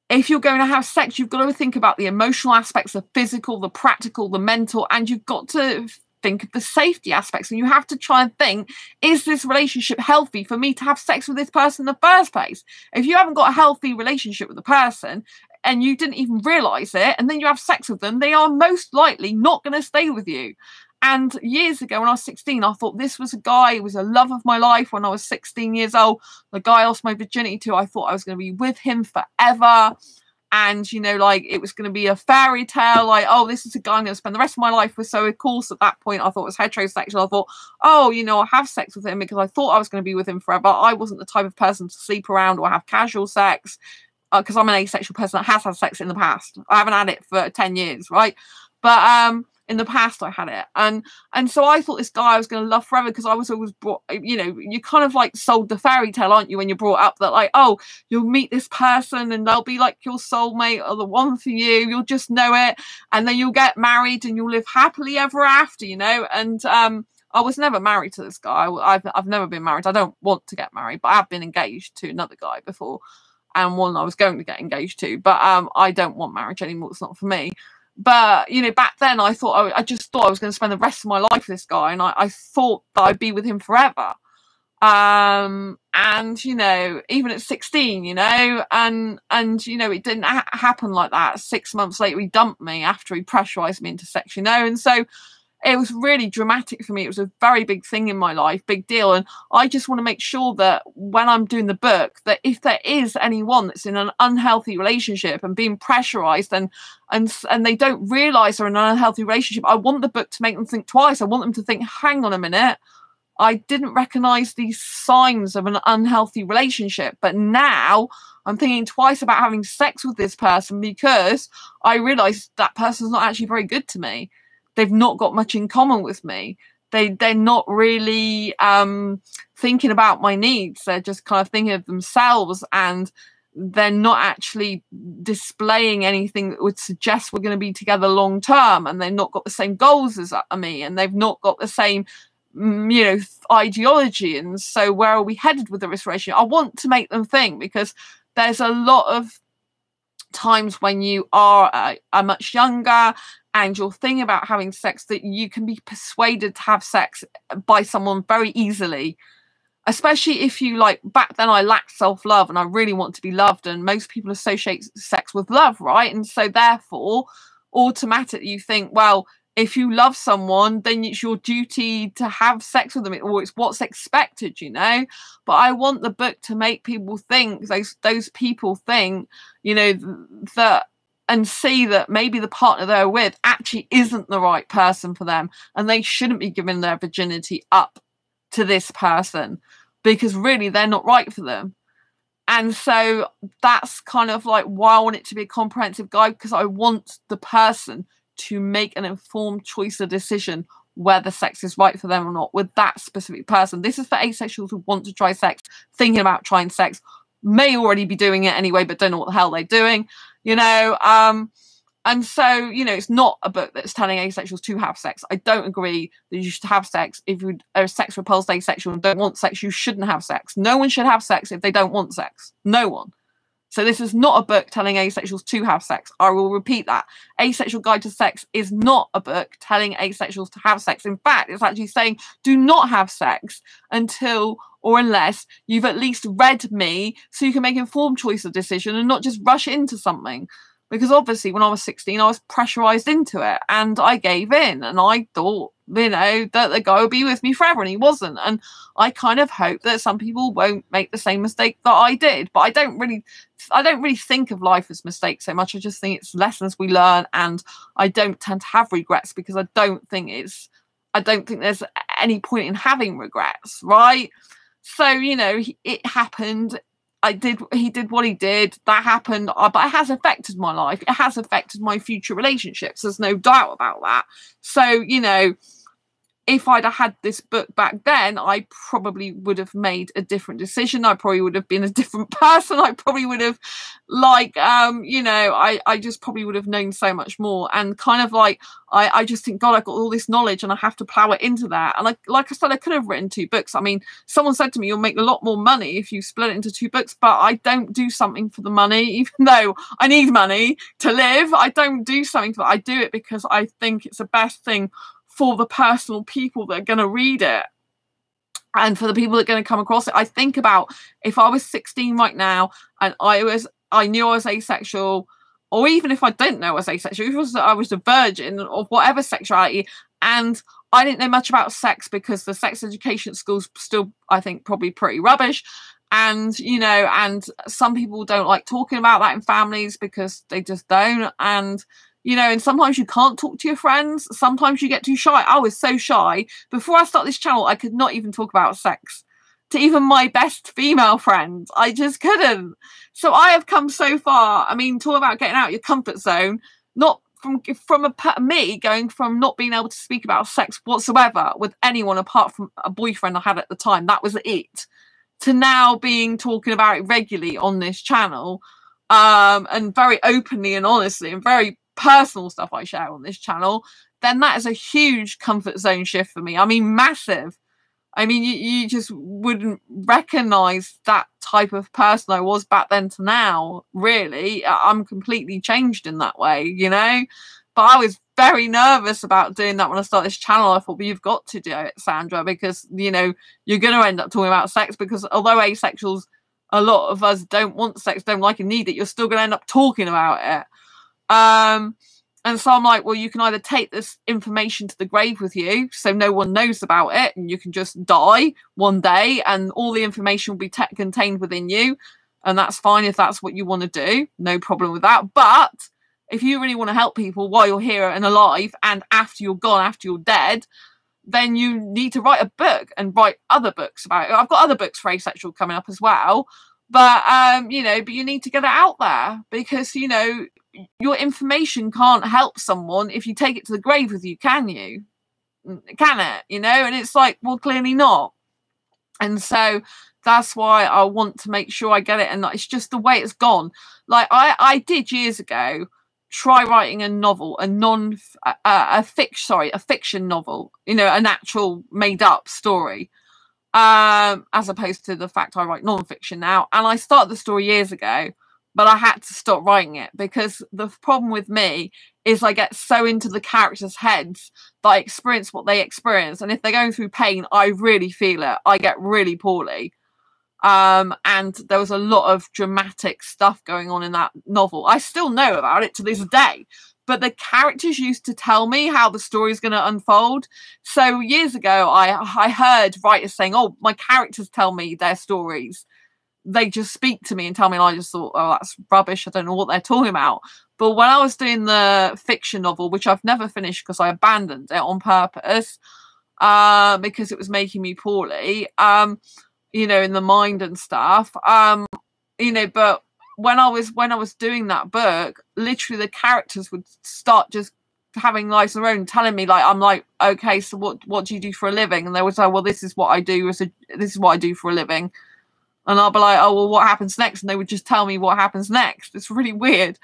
if you're going to have sex, you've got to think about the emotional aspects, the physical, the practical, the mental, and you've got to think of the safety aspects. And you have to try and think, is this relationship healthy for me to have sex with this person in the first place? If you haven't got a healthy relationship with the person and you didn't even realize it, and then you have sex with them, they are most likely not going to stay with you. And years ago, when I was 16, I thought this was a guy who was a love of my life. When I was 16 years old, the guy I lost my virginity to, I thought I was going to be with him forever. And, you know, like it was going to be a fairy tale, like, oh, this is a guy I'm going to spend the rest of my life with. So, of course, at that point, I thought it was heterosexual. I thought, oh, you know, I'll have sex with him because I thought I was going to be with him forever. I wasn't the type of person to sleep around or have casual sex because I'm an asexual person that has had sex in the past. I haven't had it for 10 years, right? But in the past I had it, and so I thought this guy I was going to love forever because I was always brought, you know, you kind of like sold the fairy tale, aren't you, when you're brought up that like, oh, you'll meet this person and they'll be like your soulmate or the one for you, you'll just know it, and then you'll get married and you'll live happily ever after, you know. And I was never married to this guy. I've never been married. I don't want to get married, but I have been engaged to another guy before, and one I was going to get engaged to, but I don't want marriage anymore. It's not for me. But, you know, back then I thought, I just thought I was going to spend the rest of my life with this guy. And I thought that I'd be with him forever. And, you know, even at 16, you know, and you know, it didn't happen like that. 6 months later, he dumped me after he pressurized me into sex, you know. And so it was really dramatic for me. It was a very big thing in my life, big deal. And I just want to make sure that when I'm doing the book, that if there is anyone that's in an unhealthy relationship and being pressurized and they don't realize they're in an unhealthy relationship, I want the book to make them think twice. I want them to think, hang on a minute, I didn't recognize these signs of an unhealthy relationship, but now I'm thinking twice about having sex with this person because I realized that person's not actually very good to me. They've not got much in common with me. They're not really thinking about my needs. They're just kind of thinking of themselves, and they're not actually displaying anything that would suggest we're going to be together long term. And they've not got the same goals as me, and they've not got the same, you know, ideology. And so where are we headed with this relationship? I want to make them think, because there's a lot of times when you are much younger and you're thinking about having sex that you can be persuaded to have sex by someone very easily, especially if you, like, back then I lacked self-love and I really want to be loved, and most people associate sex with love, right? And so therefore automatically you think, well, if you love someone, then it's your duty to have sex with them, or it's what's expected, you know. But I want the book to make people think, those people think, you know, that, and see that maybe the partner they're with actually isn't the right person for them, and they shouldn't be giving their virginity up to this person because really they're not right for them. And so that's kind of like why I want it to be a comprehensive guide, because I want the person to make an informed choice or decision whether sex is right for them or not with that specific person. This is for asexuals who want to try sex, thinking about trying sex, may already be doing it anyway, but don't know what the hell they're doing, you know. And so, you know, it's not a book that's telling asexuals to have sex. I don't agree that you should have sex. If you are sex repulsed asexual and don't want sex, you shouldn't have sex. No one should have sex if they don't want sex. No one. So this is not a book telling asexuals to have sex. I will repeat that. Asexual Guide to Sex is not a book telling asexuals to have sex. In fact, it's actually saying do not have sex until or unless you've at least read me so you can make an informed choice of decision and not just rush into something. Because obviously when I was 16, I was pressurised into it and I gave in and I thought, you know, that the guy would be with me forever and he wasn't. And I kind of hope that some people won't make the same mistake that I did. But I don't really think of life as mistakes so much. I just think it's lessons we learn, and I don't tend to have regrets because I don't think there's any point in having regrets, right? So, you know, it happened. He did what he did. That happened, but it has affected my life. It has affected my future relationships. There's no doubt about that. So, you know, if I'd have had this book back then, I probably would have made a different decision. I probably would have been a different person. I probably would have, like, you know, I just probably would have known so much more. And kind of like, I just think, God, I've got all this knowledge and I have to plow it into that. And like I said, I could have written 2 books. I mean, someone said to me, you'll make a lot more money if you split it into 2 books, but I don't do something for the money, even though I need money to live. I don't do something for it. I do it because I think it's the best thing for the personal people that are going to read it and for the people that are going to come across it. I think about if I was 16 right now and I knew I was asexual, or even if I didn't know I was asexual, if I was a virgin of whatever sexuality, and I didn't know much about sex because the sex education at school's still, I think, probably pretty rubbish. And, you know, and some people don't like talking about that in families because they just don't. And, you know, and sometimes you can't talk to your friends. Sometimes you get too shy. I was so shy. Before I started this channel, I could not even talk about sex to even my best female friends. I just couldn't. So I have come so far. I mean, talk about getting out of your comfort zone, not from me going from not being able to speak about sex whatsoever with anyone apart from a boyfriend I had at the time. That was it. To now talking about it regularly on this channel, and very openly and honestly and very personal stuff I share on this channel, then that is a huge comfort zone shift for me. I mean, massive. I mean, you just wouldn't recognize that type of person I was back then to now, really. I'm completely changed in that way, you know? But I was very nervous about doing that when I started this channel. I thought, well, you've got to do it, Sandra, because, you know, you're going to end up talking about sex, because although asexuals, a lot of us don't want sex, don't like and need it, you're still going to end up talking about it. And so I'm like, well, you can either take this information to the grave with you so no one knows about it and you can just die one day and all the information will be contained within you. And that's fine if that's what you want to do. No problem with that. But if you really want to help people while you're here and alive and after you're gone, after you're dead, then you need to write a book and write other books about it. I've got other books for asexual coming up as well. But, you know, but you need to get it out there because, you know, your information can't help someone if you take it to the grave with you, can you? Can it? You know? And it's like, well, clearly not. And so that's why I want to make sure I get it. And it's just the way it's gone. Like I did years ago try writing a novel, a fiction novel, you know, an actual made up story, as opposed to the fact I write non-fiction now. And I started the story years ago, but I had to stop writing it because the problem with me is I get so into the characters' heads that I experience what they experience. And if they're going through pain, I really feel it. I get really poorly. And there was a lot of dramatic stuff going on in that novel. I still know about it to this day. But the characters used to tell me how the story is going to unfold. So years ago, I heard writers saying, oh, my characters tell me their stories. They just speak to me and tell me, and I just thought, oh, that's rubbish. I don't know what they're talking about. But when I was doing the fiction novel, which I've never finished because I abandoned it on purpose, because it was making me poorly, you know, in the mind and stuff, you know, but when I was doing that book, literally the characters would start just having lives of their own, telling me, like, I'm like, okay, so what do you do for a living? And they would say, well, this is what I do. This is what I do for a living. And I'll be like, oh, well, what happens next? And they would just tell me what happens next. It's a really weird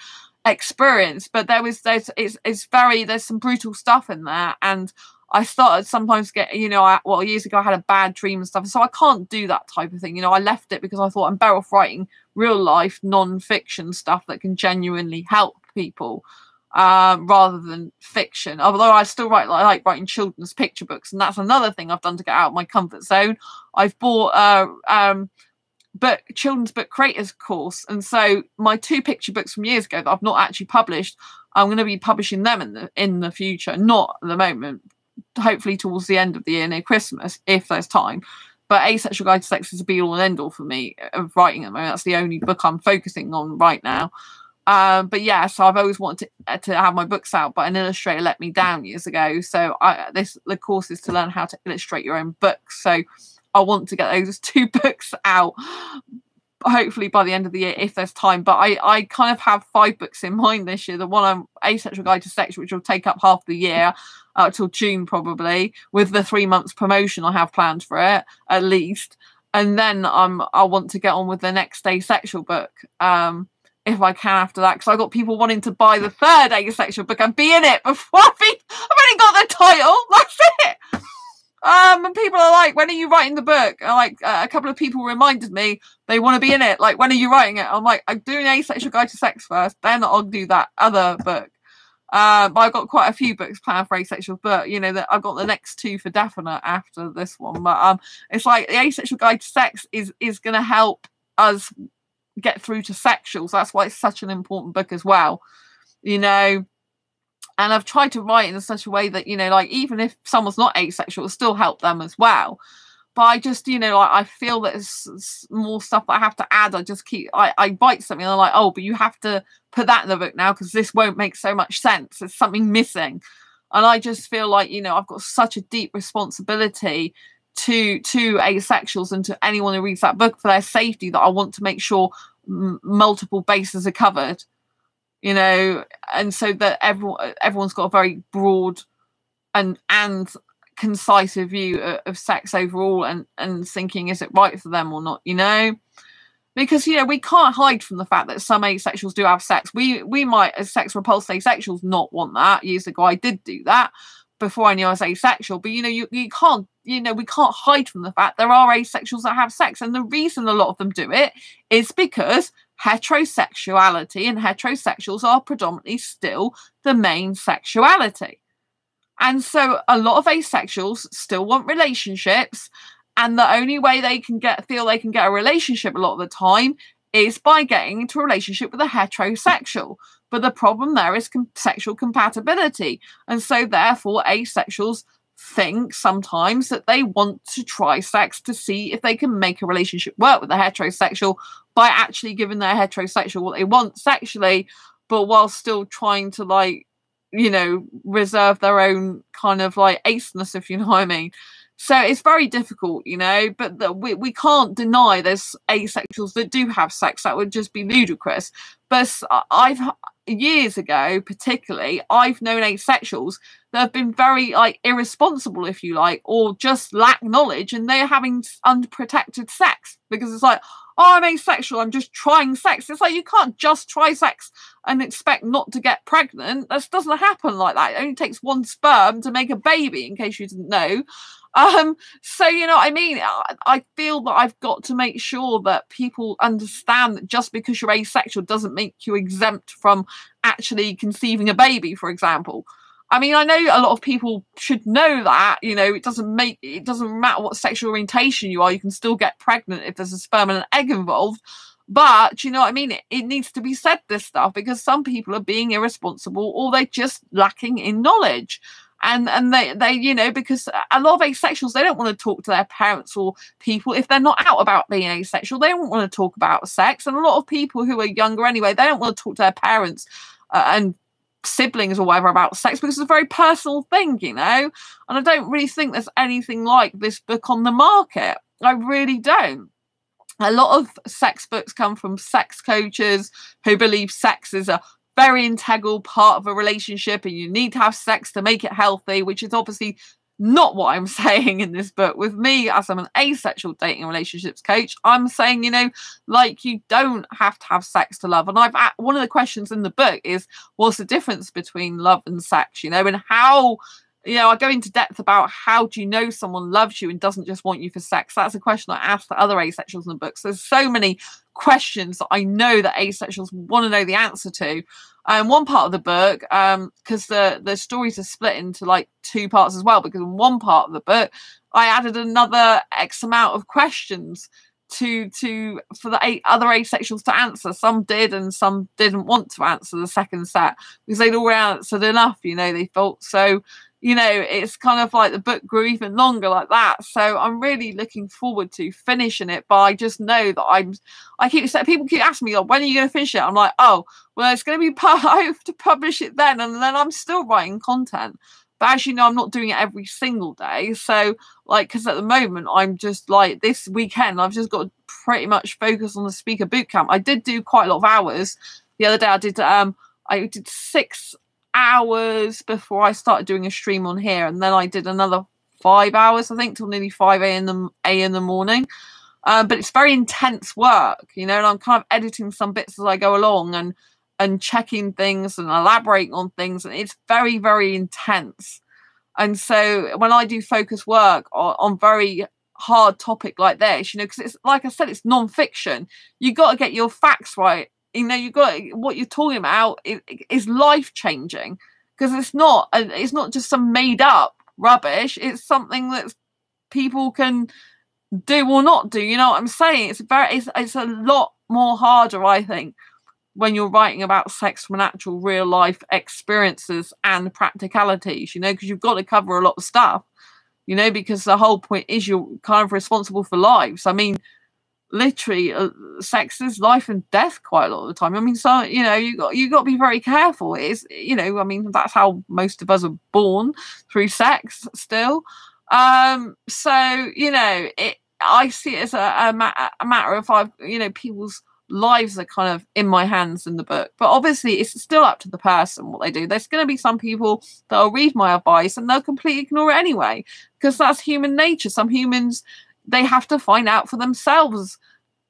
experience. But there's some brutal stuff in there. And I started sometimes years ago I had a bad dream and stuff. So I can't do that type of thing. You know, I left it because I thought I'm better off writing real life non-fiction stuff that can genuinely help people rather than fiction. Although I still I like writing children's picture books, and that's another thing I've done to get out of my comfort zone. I've bought children's book creators course, and so my 2 picture books from years ago that I've not actually published, I'm going to be publishing them in the future, not at the moment, hopefully towards the end of the year near Christmas if there's time. But Asexual Guide to Sex is a be all and end all for me of writing at the moment. That's the only book I'm focusing on right now. But yeah, so I've always wanted to have my books out, but an illustrator let me down years ago. So the course is to learn how to illustrate your own books. So I want to get those 2 books out, hopefully by the end of the year if there's time. But I kind of have 5 books in mind this year. The one I'm Asexual Guide to Sex, which will take up half the year till June probably, with the 3 months promotion I have planned for it at least. And then I want to get on with the next asexual book if I can after that, because I got people wanting to buy the 3rd asexual book and be in it before I've only got the title. That's it. And people are like, when are you writing the book? And like a couple of people reminded me they want to be in it. Like, when are you writing it? I'm like, I'm doing Asexual Guide to Sex first, then I'll do that other book. But I've got quite a few books planned for asexual, but you know that I've got the next 2 for definite after this one. But it's like the Asexual Guide to Sex is going to help us get through to sexuals. That's why it's such an important book as well, you know. And I've tried to write in such a way that, you know, like, even if someone's not asexual, it'll still help them as well. But I just, you know, I feel that there's more stuff that I have to add. I write something and I'm like, oh, but you have to put that in the book now because this won't make so much sense. There's something missing. And I just feel like, you know, I've got such a deep responsibility to asexuals and to anyone who reads that book for their safety that I want to make sure multiple bases are covered. You know, and so that everyone's got a very broad and concise view of sex overall, and thinking, is it right for them or not, you know? Because, you know, we can't hide from the fact that some asexuals do have sex. We might, as sex repulsed asexuals, not want that. Years ago I did do that before I knew I was asexual, but you know, you can't, you know, we can't hide from the fact there are asexuals that have sex, and the reason a lot of them do it is because heterosexuality and heterosexuals are predominantly still the main sexuality. And so a lot of asexuals still want relationships, and the only way they can feel they can get a relationship a lot of the time is by getting into a relationship with a heterosexual. But the problem there is sexual compatibility. And so therefore asexuals think sometimes that they want to try sex to see if they can make a relationship work with a heterosexual by actually giving their heterosexual what they want sexually, but while still trying to, like, you know, reserve their own kind of like aceness, if you know what I mean. So it's very difficult, you know, but we can't deny there's asexuals that do have sex. That would just be ludicrous. But years ago, particularly, I've known asexuals that have been very, like, irresponsible, if you like, or just lack knowledge, and they're having unprotected sex because it's like, oh, I'm asexual, I'm just trying sex. It's like, you can't just try sex and expect not to get pregnant. That doesn't happen like that. It only takes 1 sperm to make a baby, in case you didn't know. So, you know what I mean? I feel that I've got to make sure that people understand that just because you're asexual doesn't make you exempt from actually conceiving a baby, for example. I mean, I know a lot of people should know that, you know, it doesn't matter what sexual orientation you are, you can still get pregnant if there's a sperm and an egg involved. But, you know what I mean? It needs to be said, this stuff, because some people are being irresponsible, or they're just lacking in knowledge. And they, you know, because a lot of asexuals, they don't want to talk to their parents or people if they're not out about being asexual. They don't want to talk about sex. And a lot of people who are younger anyway, they don't want to talk to their parents and siblings or whatever about sex, because it's a very personal thing, you know. And I don't really think there's anything like this book on the market. I really don't. A lot of sex books come from sex coaches who believe sex is a very integral part of a relationship and you need to have sex to make it healthy, which is obviously not what I'm saying in this book. With me, as I'm an asexual dating and relationships coach, I'm saying, you know, like, you don't have to have sex to love. And one of the questions in the book is, what's the difference between love and sex, you know, and how, you know, I go into depth about how do you know someone loves you and doesn't just want you for sex. That's a question I ask the other asexuals in the book. So there's so many questions that I know that asexuals want to know the answer to. And one part of the book, because the stories are split into like two parts as well, because in one part of the book, I added another X amount of questions for the other asexuals to answer. Some did and some didn't want to answer the second set because they'd already answered enough, you know, they felt. So, you know, it's kind of like the book grew even longer like that. So I'm really looking forward to finishing it, but I just know that people keep asking me, like, when are you going to finish it? I'm like, oh, well, it's going to be I have to publish it then, and then I'm still writing content. But as you know, I'm not doing it every single day. So, like, because at the moment, I'm just like, this weekend, I've just got to pretty much focus on the speaker bootcamp. I did do quite a lot of hours. The other day, I did 6 hours before I started doing a stream on here, and then I did another 5 hours, I think, till nearly 5 a.m. in the morning. But it's very intense work, you know, and I'm kind of editing some bits as I go along and checking things and elaborating on things, and it's very, very intense. And so when I do focus work on very hard topic like this, you know, because it's, like I said, it's non-fiction, you got to get your facts right. You know, you got what you're talking about is life changing, because it's not just some made up rubbish. It's something that people can do or not do. You know what I'm saying? It's a lot more harder, I think, when you're writing about sex from actual real life experiences and practicalities. You know, because you've got to cover a lot of stuff. You know, because the whole point is you're kind of responsible for lives. I mean, literally, sex is life and death quite a lot of the time. I mean, so, you know, you got to be very careful. It's, you know, I mean, that's how most of us are born, through sex still. So, you know, I see it as a matter of, you know, people's lives are kind of in my hands in the book. But obviously, it's still up to the person what they do. There's going to be some people that will read my advice and they'll completely ignore it anyway, because that's human nature. Some humans, they have to find out for themselves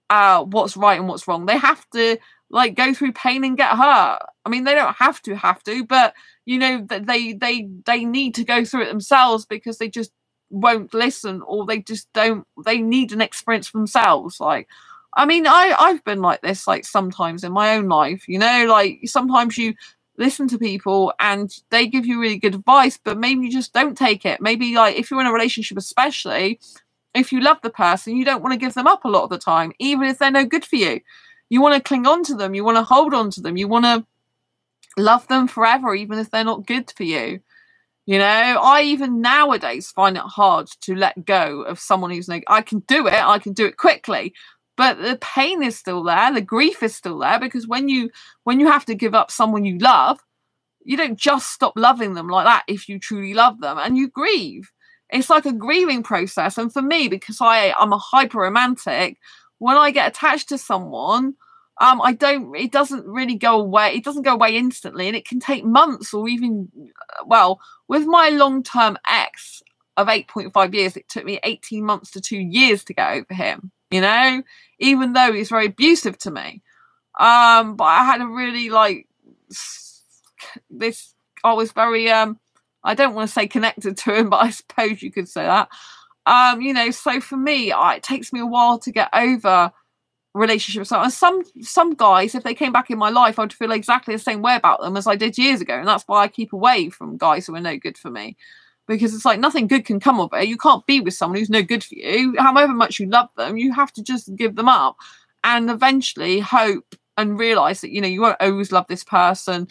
what's right and what's wrong. They have to, like, go through pain and get hurt. I mean, they don't have to, but, you know, that they need to go through it themselves, because they just won't listen, or they just don't. They need an experience for themselves. Like, I mean, I've been like this, like, sometimes in my own life, you know, like, sometimes you listen to people and they give you really good advice, but maybe you just don't take it. Maybe, like, if you're in a relationship, especially if you love the person, you don't want to give them up a lot of the time, even if they're no good for you. You want to cling on to them. You want to hold on to them. You want to love them forever, even if they're not good for you. You know, I even nowadays find it hard to let go of someone who's no. I can do it quickly, but the pain is still there. The grief is still there, because when you have to give up someone you love, you don't just stop loving them like that if you truly love them, and you grieve. It's like a grieving process. And for me, because I'm a hyper romantic, when I get attached to someone, it doesn't really go away. It doesn't go away instantly, and it can take months, or even, well, with my long-term ex of 8.5 years, it took me 18 months to 2 years to get over him, you know, even though he's very abusive to me. But I had a really, like, I was very, I don't want to say connected to him, but I suppose you could say that. You know, so for me, it takes me a while to get over relationships. And some guys, if they came back in my life, I'd feel exactly the same way about them as I did years ago. And that's why I keep away from guys who are no good for me, because it's like nothing good can come of it. You can't be with someone who's no good for you. However much you love them, you have to just give them up and eventually hope and realize that, you know, you won't always love this person,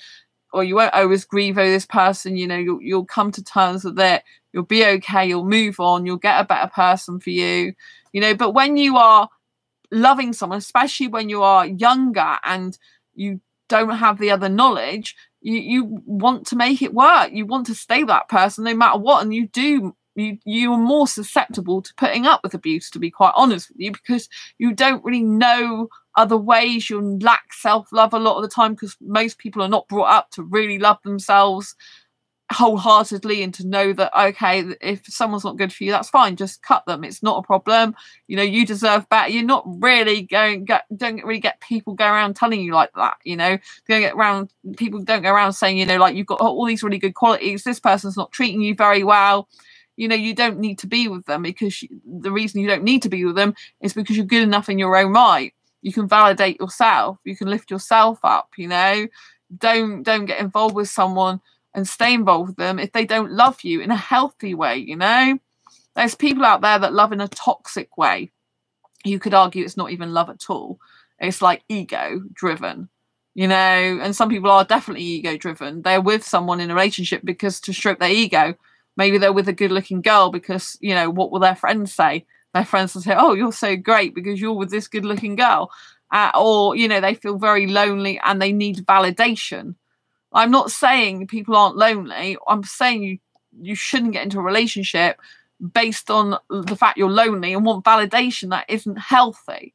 or you won't always grieve over this person. You know, you'll come to terms with it. You'll be okay. You'll move on. You'll get a better person for you, you know. But when you are loving someone, especially when you are younger and you don't have the other knowledge, you want to make it work. You want to stay with that person no matter what. And you are more susceptible to putting up with abuse, to be quite honest with you, because you don't really know other ways. You lack self-love a lot of the time, because most people are not brought up to really love themselves. wholeheartedly, and to know that, okay, if someone's not good for you, that's fine, just cut them, it's not a problem, you know, you deserve better. You're not really don't really get people go around telling you like that, you know. People don't go around saying, you know, like, you've got all these really good qualities, this person's not treating you very well, you know, you don't need to be with them, because the reason you don't need to be with them is because you're good enough in your own right. You can validate yourself, you can lift yourself up, you know. Don't get involved with someone and stay involved with them if they don't love you in a healthy way, you know. There's people out there that love in a toxic way. You could argue it's not even love at all. It's like ego driven, you know. And some people are definitely ego driven. They're with someone in a relationship because to stroke their ego. Maybe they're with a good looking girl because, you know, what will their friends say? Their friends will say, oh, you're so great because you're with this good looking girl. Or, you know, they feel very lonely and they need validation. I'm not saying people aren't lonely. I'm saying you shouldn't get into a relationship based on the fact you're lonely and want validation. That isn't healthy,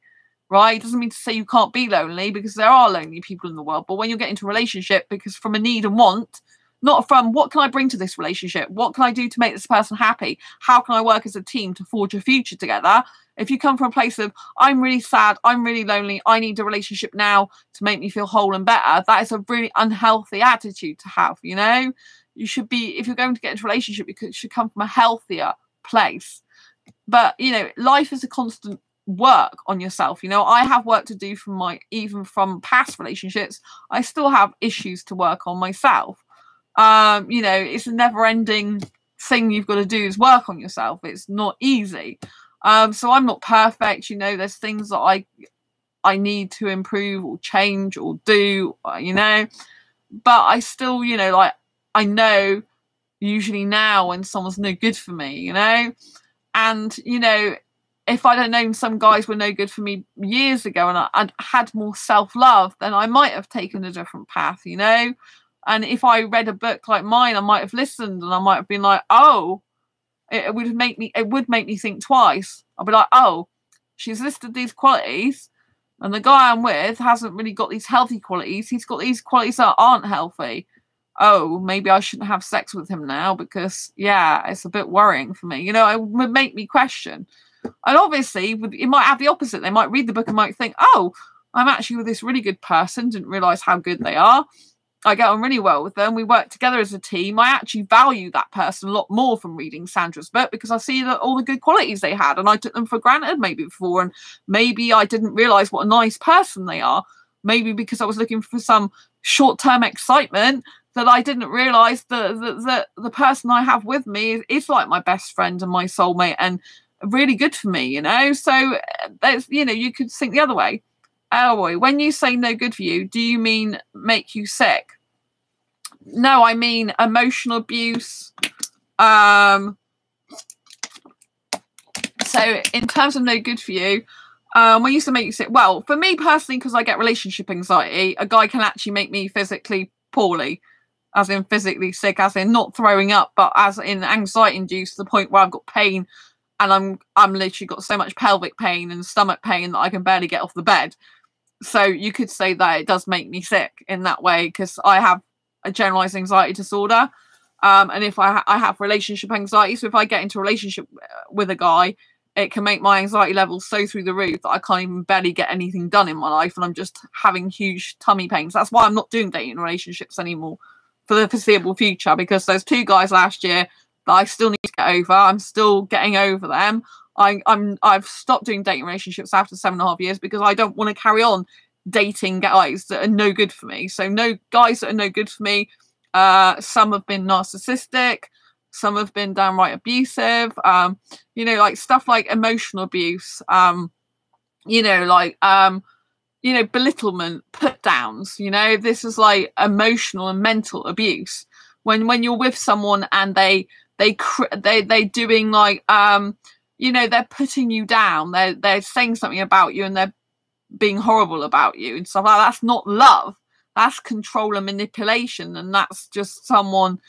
right? It doesn't mean to say you can't be lonely, because there are lonely people in the world. But when you get into a relationship because from a need and want, not from what can I bring to this relationship? What can I do to make this person happy? How can I work as a team to forge a future together? If you come from a place of, I'm really sad, I'm really lonely, I need a relationship now to make me feel whole and better, that is a really unhealthy attitude to have, you know? You should be, if you're going to get into a relationship, it should come from a healthier place. But, you know, life is a constant work on yourself. You know, I have work to do even from past relationships. I still have issues to work on myself. You know, it's a never-ending thing you've got to do, is work on yourself. It's not easy. So I'm not perfect, you know. There's things that I need to improve or change or do, you know. But I still, you know, like, I know usually now when someone's no good for me, you know. And, you know, if I'd have known some guys were no good for me years ago and I'd had more self-love, then I might have taken a different path, you know. And if I read a book like mine, I might have listened and I might have been like, oh, it would make me think twice. I'll be like, oh, she's listed these qualities and the guy I'm with hasn't really got these healthy qualities. He's got these qualities that aren't healthy. Oh, maybe I shouldn't have sex with him now because, yeah, it's a bit worrying for me. You know, it would make me question. And obviously, it might have the opposite. They might read the book and might think, oh, I'm actually with this really good person. Didn't realise how good they are. I get on really well with them. We work together as a team. I actually value that person a lot more from reading Sandra's book because I see that all the good qualities they had and I took them for granted maybe before. And maybe I didn't realise what a nice person they are. Maybe because I was looking for some short-term excitement that I didn't realise that the person I have with me is like my best friend and my soulmate and really good for me, you know? So, that's, you know, you could think the other way. Oh boy, when you say no good for you, do you mean make you sick? No, I mean emotional abuse. So in terms of no good for you, when you say make you sick, well, for me personally, because I get relationship anxiety, a guy can actually make me physically poorly, as in physically sick, as in not throwing up, but as in anxiety induced to the point where I've got pain and I'm literally got so much pelvic pain and stomach pain that I can barely get off the bed. So you could say that it does make me sick in that way because I have a generalized anxiety disorder. And if I have relationship anxiety, so if I get into a relationship with a guy, it can make my anxiety levels so through the roof that I can't even barely get anything done in my life. And I'm just having huge tummy pains. That's why I'm not doing dating relationships anymore for the foreseeable future, because there's 2 guys last year that I still need to get over. I'm still getting over them. I've stopped doing dating relationships after 7.5 years because I don't want to carry on dating guys that are no good for me. So no guys that are no good for me. Some have been narcissistic, some have been downright abusive. You know, like stuff like emotional abuse. You know, like you know, belittlement, put downs. You know, this is like emotional and mental abuse. When you're with someone and they doing like you know, they're putting you down, they're saying something about you and they're being horrible about you and stuff like that. That's not love. That's control and manipulation, and that's just someone,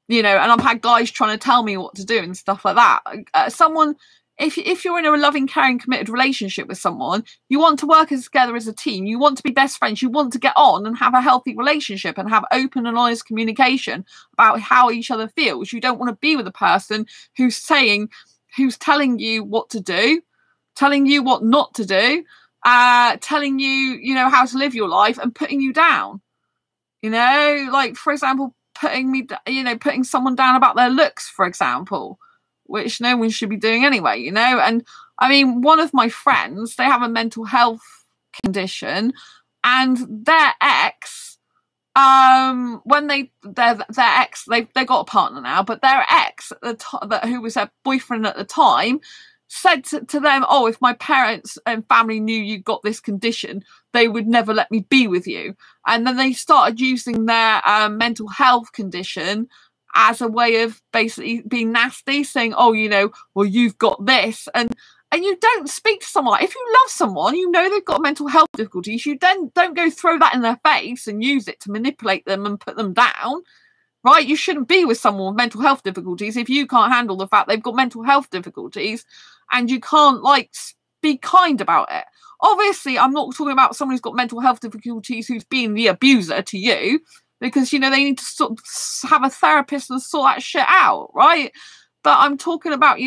you know. And I've had guys trying to tell me what to do and stuff like that. Someone, if you're in a loving, caring, committed relationship with someone, you want to work together as a team. You want to be best friends. You want to get on and have a healthy relationship and have open and honest communication about how each other feels. You don't want to be with a person who's telling you what to do, telling you what not to do, telling you, how to live your life and putting you down. Like, for example, putting someone down about their looks, for example, which no one should be doing anyway, And I mean, one of my friends, they have a mental health condition, and their ex, when their ex, they got a partner now, but their ex at the time, who was their boyfriend at the time, said to them, oh, if my parents and family knew you got this condition, they would never let me be with you. And then they started using their mental health condition as a way of basically being nasty, saying, oh, well, you've got this. And you don't speak to someone. If you love someone, they've got mental health difficulties, you then don't go throw that in their face and use it to manipulate them and put them down. Right? You shouldn't be with someone with mental health difficulties if you can't handle the fact they've got mental health difficulties, and you can't, be kind about it. Obviously, I'm not talking about someone who's got mental health difficulties who's being the abuser to you, because, they need to sort of have a therapist and sort that shit out, right? But I'm talking about,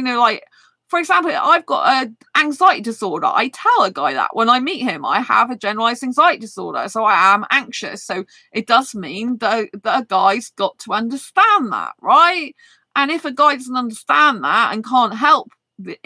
for example, I've got an anxiety disorder. I tell a guy that when I meet him, I have a generalized anxiety disorder, so I am anxious. So it does mean that a guy's got to understand that, right? And if a guy doesn't understand that and can't help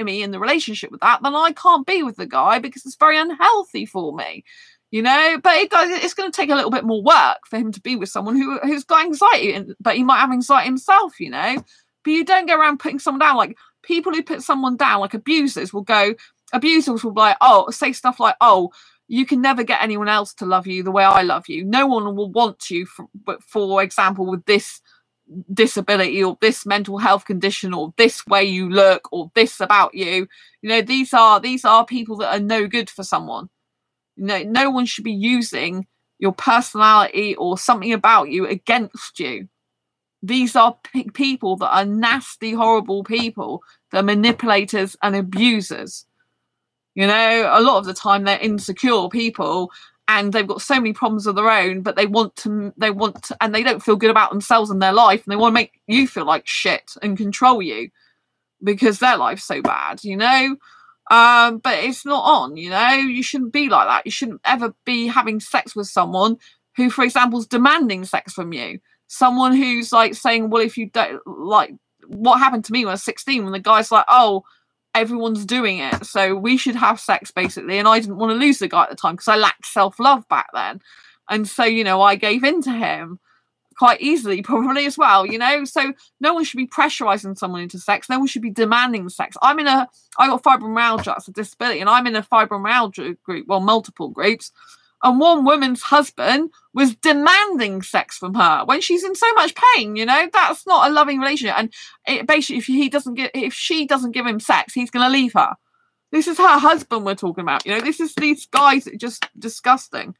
me in the relationship with that, then I can't be with the guy because it's very unhealthy for me. But it's going to take a little bit more work for him to be with someone who's got anxiety, but he might have anxiety himself, But you don't go around putting someone down. Like, people who put someone down, like abusers will be like, say stuff like, oh, you can never get anyone else to love you the way I love you. No one will want you, for example, with this disability or this mental health condition or this way you look or this about you. These are people that are no good for someone. No one should be using your personality or something about you against you. These are people that are nasty, horrible people. They're manipulators and abusers. A lot of the time they're insecure people and they've got so many problems of their own, but they want to, and they don't feel good about themselves and their life, and they want to make you feel like shit and control you because their life's so bad, But it's not on, You shouldn't be like that. You shouldn't ever be having sex with someone who, for example, is demanding sex from you. Someone who's saying, well, if you don't, what happened to me when I was 16, when the guy's like, oh, everyone's doing it, so we should have sex, basically. And I didn't want to lose the guy at the time because I lacked self-love back then. And so, I gave in to him quite easily, probably, as well, So no one should be pressurizing someone into sex. No one should be demanding sex. I got fibromyalgia, that's a disability, and I'm in a fibromyalgia group, well, multiple groups. And one woman's husband was demanding sex from her when she's in so much pain. That's not a loving relationship. And basically, if she doesn't give him sex, he's going to leave her. This is her husband we're talking about. These guys are just disgusting.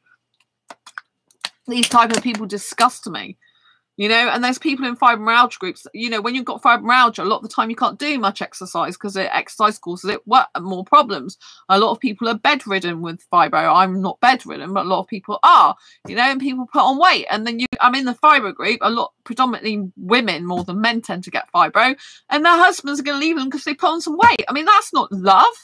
These type of people disgust me. And there's people in fibromyalgia groups, when you've got fibromyalgia, a lot of the time you can't do much exercise because exercise causes it more problems. A lot of people are bedridden with fibro. I'm not bedridden, but a lot of people are, and people put on weight. And then I'm in the fibro group, predominantly women more than men tend to get fibro, and their husbands are going to leave them because they put on some weight. I mean, that's not love,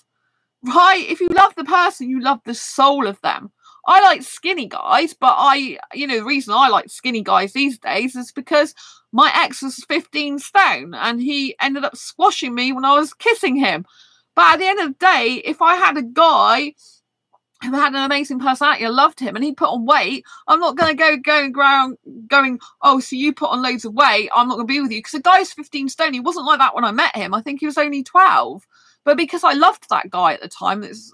right? If you love the person, you love the soul of them. I like skinny guys, but the reason I like skinny guys these days is because my ex was 15 stone and he ended up squashing me when I was kissing him. But at the end of the day, if I had a guy who had an amazing personality, I loved him, and he put on weight, I'm not going to go around going, oh, so you put on loads of weight, I'm not going to be with you. Because the guy's 15 stone. He wasn't like that when I met him. I think he was only 12. But because I loved that guy at the time, it's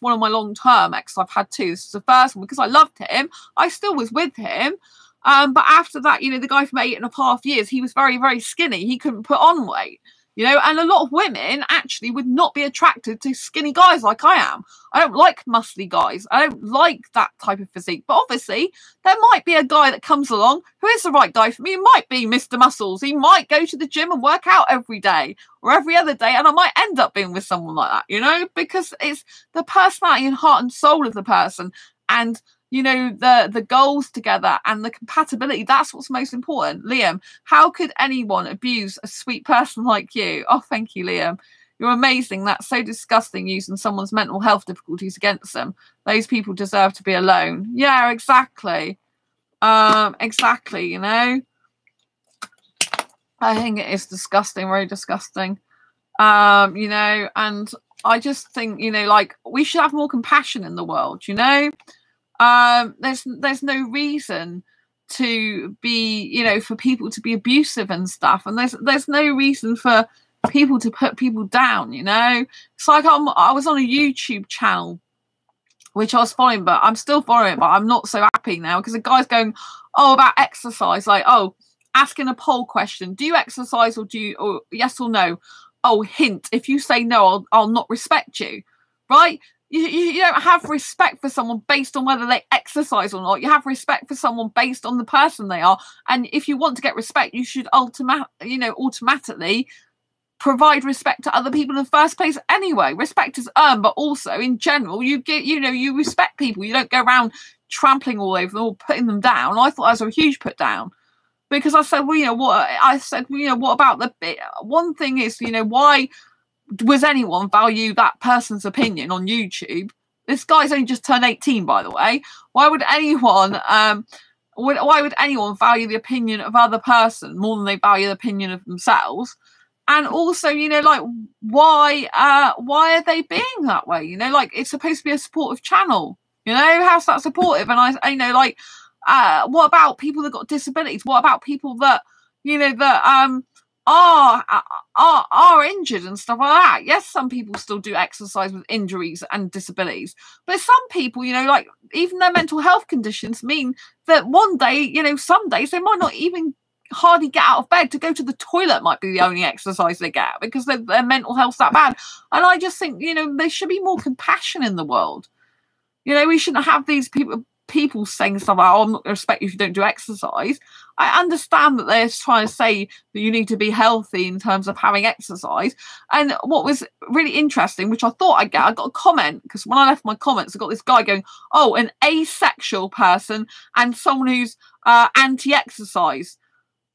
one of my long-term exes. I've had two. This is the first one. Because I loved him, I still was with him. But after that, the guy from 8.5 years, he was very, very skinny. He couldn't put on weight. you know, and a lot of women actually would not be attracted to skinny guys like I am. I don't like muscly guys. I don't like that type of physique. But obviously, there might be a guy that comes along who is the right guy for me. It might be Mr. Muscles. He might go to the gym and work out every day or every other day, and I might end up being with someone like that, you know, because it's the personality and heart and soul of the person, and you know, the goals together and the compatibility. That's what's most important. Liam, how could anyone abuse a sweet person like you? Oh, thank you, Liam. You're amazing. That's so disgusting, using someone's mental health difficulties against them. Those people deserve to be alone. Yeah, exactly. Exactly, you know. I think it is disgusting, very disgusting. You know, and I just think, you know, like, we should have more compassion in the world, you know. There's no reason to be, you know, for people to be abusive and stuff, and there's no reason for people to put people down, you know. It's like I was on a YouTube channel which I was following, but I'm still following it, but I'm not so happy now because the guy's going, oh, about exercise, like, oh, asking a poll question, do you exercise, or do you, or yes or no? Oh, hint, if you say no, I'll not respect you, right? You don't have respect for someone based on whether they exercise or not. You have respect for someone based on the person they are. And if you want to get respect, you should automatically provide respect to other people in the first place anyway. Respect is earned, but also in general, you respect people. You don't go around trampling all over them or putting them down. I thought that was a huge put down. Because I said, well, you know what? I said, well, you know, what about the bit? One thing is, you know, why was anyone value that person's opinion on YouTube? This guy's only just turned 18, by the way. Why would anyone why would anyone value the opinion of other person more than they value the opinion of themselves? And also, you know, like, why are they being that way? You know, like, it's supposed to be a supportive channel. You know, how's that supportive? And I you know, like, what about people that got disabilities? What about people that, you know, that are injured and stuff like that? Yes, some people still do exercise with injuries and disabilities, but some people, you know, like, even their mental health conditions mean that one day, you know, some days they might not even hardly get out of bed. To go to the toilet might be the only exercise they get because their mental health's that bad. And I just think, you know, there should be more compassion in the world. You know, we shouldn't have these people saying stuff like, oh, I'm not going to respect you if you don't do exercise. I understand that they're trying to say that you need to be healthy in terms of having exercise. And what was really interesting, which I thought I got a comment, because when I left my comments, I got this guy going, oh, an asexual person and someone who's anti-exercise.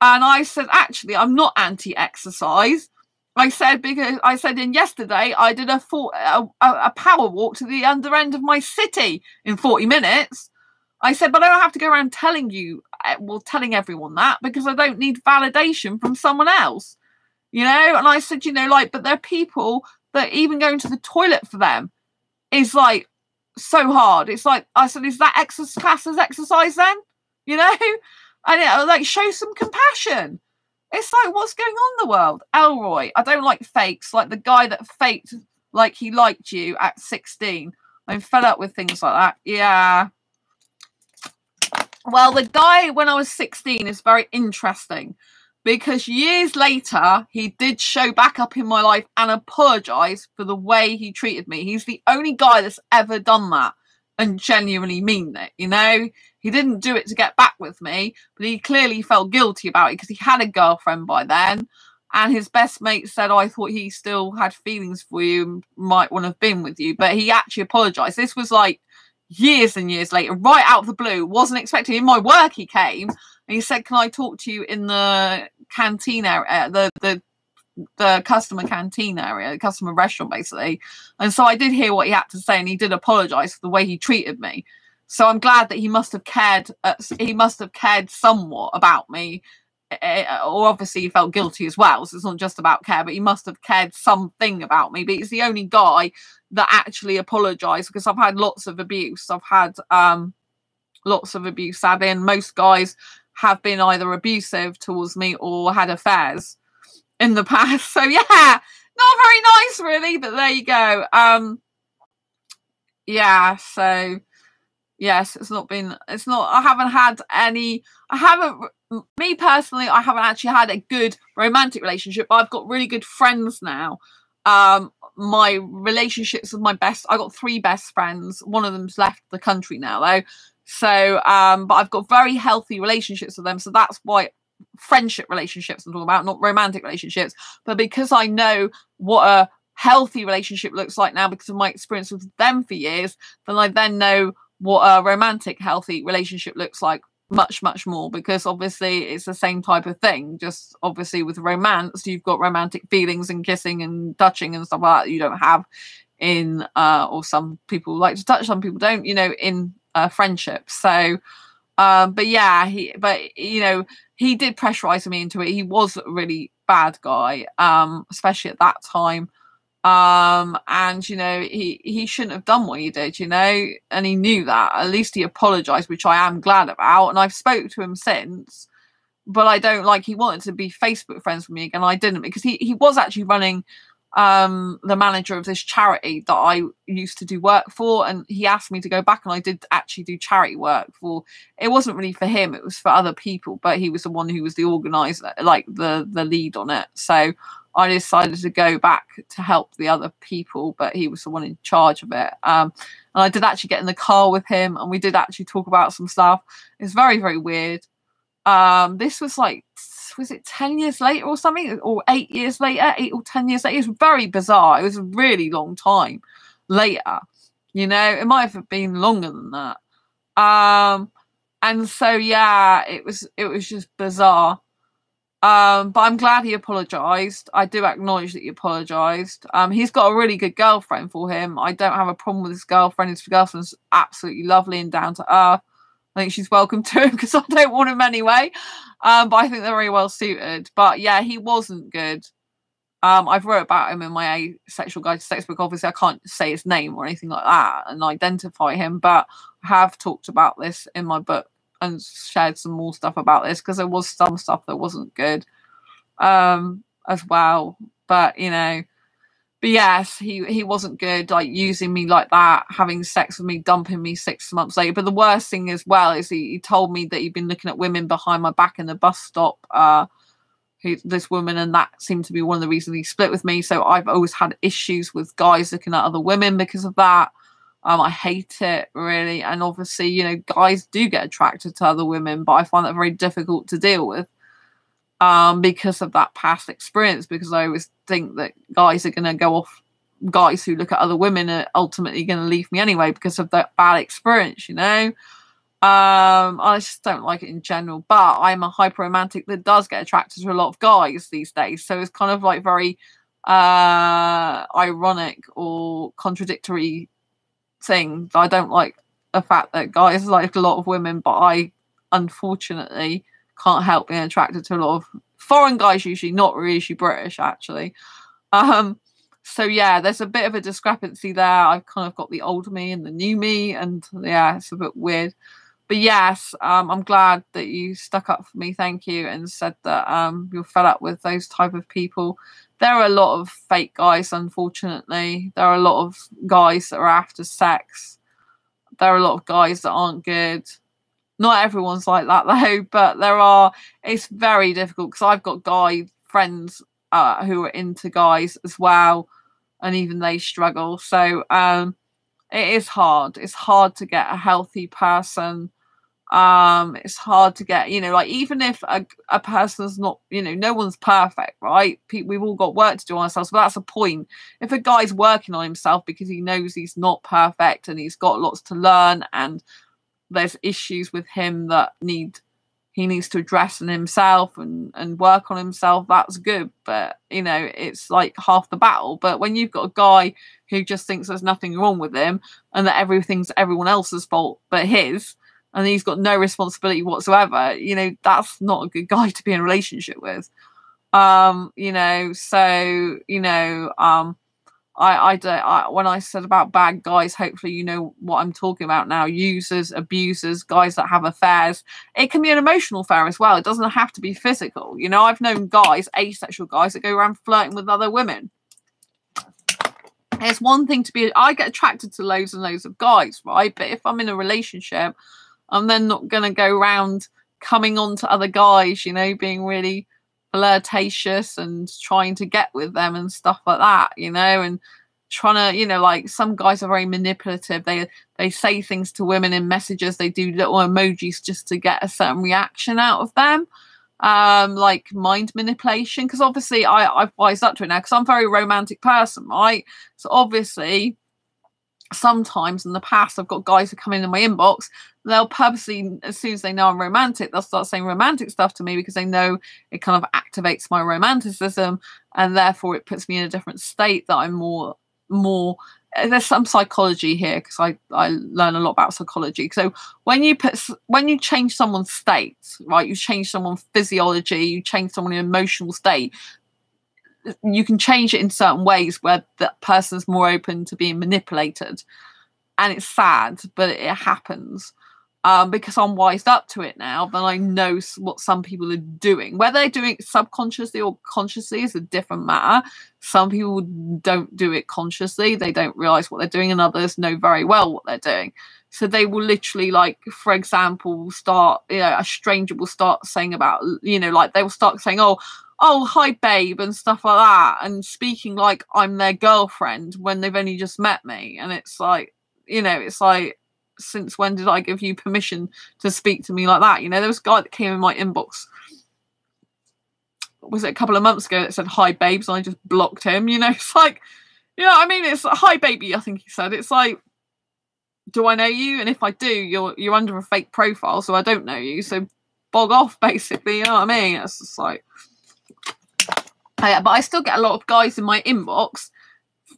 And I said, actually, I'm not anti-exercise. I said, because I said in yesterday, I did a power walk to the under end of my city in 40 minutes. I said, but I don't have to go around telling everyone that, because I don't need validation from someone else, you know? And I said, you know, like, but there are people that even going to the toilet for them is like so hard. It's like, I said, is that class as exercise then? You know? And like, show some compassion. It's like, what's going on in the world? Elroy, I don't like fakes. Like the guy that faked like he liked you at 16. I'm fed up with things like that. Yeah. Well, the guy when I was 16 is very interesting, because years later, he did show back up in my life and apologise for the way he treated me. He's the only guy that's ever done that and genuinely mean it, you know? He didn't do it to get back with me, but he clearly felt guilty about it because he had a girlfriend by then. And his best mate said, oh, I thought he still had feelings for you and might want to have been with you. But he actually apologised. This was like years and years later, right out of the blue. Wasn't expecting. In my work, he came and he said, can I talk to you in the canteen area, the customer canteen area, the customer restaurant, basically. And so I did hear what he had to say, and he did apologise for the way he treated me. So I'm glad that he must have cared. He must have cared somewhat about me, or obviously he felt guilty as well. So it's not just about care, but he must have cared something about me. But he's the only guy that actually apologised, because I've had lots of abuse. I've had lots of abuse, sadly, and most guys have been either abusive towards me or had affairs in the past. So yeah, not very nice, really. But there you go. Yeah. So. Yes, it's not, I haven't had any, me personally, I haven't actually had a good romantic relationship, but I've got really good friends now. My relationships with I got 3 best friends. One of them's left the country now though. So, but I've got very healthy relationships with them. So that's why friendship relationships I'm talking about, not romantic relationships. But because I know what a healthy relationship looks like now because of my experience with them for years, then I then know what a romantic healthy relationship looks like much more, because obviously it's the same type of thing, just obviously with romance you've got romantic feelings and kissing and touching and stuff like that you don't have in or some people like to touch, some people don't, you know, in friendships. So but yeah, he did pressurize me into it. He was a really bad guy, especially at that time. And you know, he shouldn't have done what he did, you know, and he knew that. At least he apologized, which I am glad about, and I've spoke to him since. But I don't, like, he wanted to be Facebook friends with me again. I didn't, because he was actually running the manager of this charity that I used to do work for, and he asked me to go back, and I did actually do charity work for. It wasn't really for him, it was for other people, but he was the one who was the organizer, like the lead on it. So I decided to go back to help the other people, but he was the one in charge of it. And I did actually get in the car with him, and we did actually talk about some stuff. It's very, very weird. This was like, was it 10 years later or something, or 8 years later, 8 or 10 years later? It was very bizarre. It was a really long time later, you know. It might have been longer than that. And so yeah, it was just bizarre. But I'm glad he apologized. I do acknowledge that he apologized. He's got a really good girlfriend for him. I don't have a problem with his girlfriend. His girlfriend's absolutely lovely and down to earth. I think she's welcome to him because I don't want him anyway. But I think they're very well suited. But yeah, he wasn't good. I've wrote about him in my Asexual Guide to Sex book. Obviously, I can't say his name or anything like that and identify him, but I have talked about this in my book and shared some more stuff about this, because there was some stuff that wasn't good as well. But you know, but yes, he wasn't good, like using me like that, having sex with me, dumping me 6 months later. But the worst thing as well is he told me that he'd been looking at women behind my back in the bus stop, this woman, and that seemed to be one of the reasons he split with me. So I've always had issues with guys looking at other women because of that. I hate it, really. And obviously, you know, guys do get attracted to other women, but I find that very difficult to deal with because of that past experience, because I always think that guys are going to go off, guys who look at other women are ultimately going to leave me anyway because of that bad experience, you know. I just don't like it in general, but I'm a hyper romantic that does get attracted to a lot of guys these days. So it's kind of like very ironic or contradictory thing. I don't like the fact that guys like a lot of women, but I unfortunately can't help being attracted to a lot of foreign guys, usually, not usually British actually. So yeah, there's a bit of a discrepancy there. I've kind of got the old me and the new me, and yeah, it's a bit weird. But yes, I'm glad that you stuck up for me, thank you, and said that you're fed up with those type of people. There are a lot of fake guys, unfortunately. There are a lot of guys that are after sex. There are a lot of guys that aren't good. Not everyone's like that though, but there are. It's very difficult because I've got guy friends who are into guys as well, and even they struggle. So it is hard. It's hard to get a healthy person. It's hard to get, you know, like, even if a person's not, you know, no one's perfect, right? We've all got work to do on ourselves, but that's a point. If a guy's working on himself because he knows he's not perfect and he's got lots to learn and there's issues with him that he needs to address in himself and work on himself, that's good. But, you know, it's like half the battle. But when you've got a guy who just thinks there's nothing wrong with him and that everything's everyone else's fault but his, and he's got no responsibility whatsoever, you know, that's not a good guy to be in a relationship with. You know, so, you know, when I said about bad guys, hopefully you know what I'm talking about now. Users, abusers, guys that have affairs. It can be an emotional affair as well. It doesn't have to be physical. You know, I've known guys, asexual guys, that go around flirting with other women. It's one thing to be, I get attracted to loads and loads of guys, right? But if I'm in a relationship, I'm then not going to go around coming on to other guys, you know, being really flirtatious and trying to get with them and stuff like that, you know, and trying to, you know, like some guys are very manipulative. They say things to women in messages. They do little emojis just to get a certain reaction out of them. Like mind manipulation, because obviously I've wised up to it now because I'm a very romantic person, right? So obviously sometimes in the past I've got guys who come in my inbox, they'll purposely, as soon as they know I'm romantic, they'll start saying romantic stuff to me because they know it kind of activates my romanticism, and therefore it puts me in a different state that I'm more there's some psychology here because I learn a lot about psychology. So when you change someone's state, right, you change someone's physiology, you change someone's emotional state, you can change it in certain ways where that person's more open to being manipulated. And it's sad, but it happens. Because I'm wised up to it now, then I know what some people are doing. Whether they're doing it subconsciously or consciously is a different matter. Some people don't do it consciously. They don't realise what they're doing, and others know very well what they're doing. So they will literally, like, for example, start, you know, a stranger will start saying about, you know, like they will start saying, oh, hi, babe, and stuff like that, and speaking like I'm their girlfriend when they've only just met me. And it's like, you know, it's like, since when did I give you permission to speak to me like that? You know, there was a guy that came in my inbox, was it a couple of months ago, that said hi babes, and I just blocked him. You know, it's like, you know, I mean, it's hi baby, I think he said. It's like, do I know you? And if I do, you're under a fake profile, so I don't know you, so bog off, basically. You know what I mean? It's just like, yeah. But I still get a lot of guys in my inbox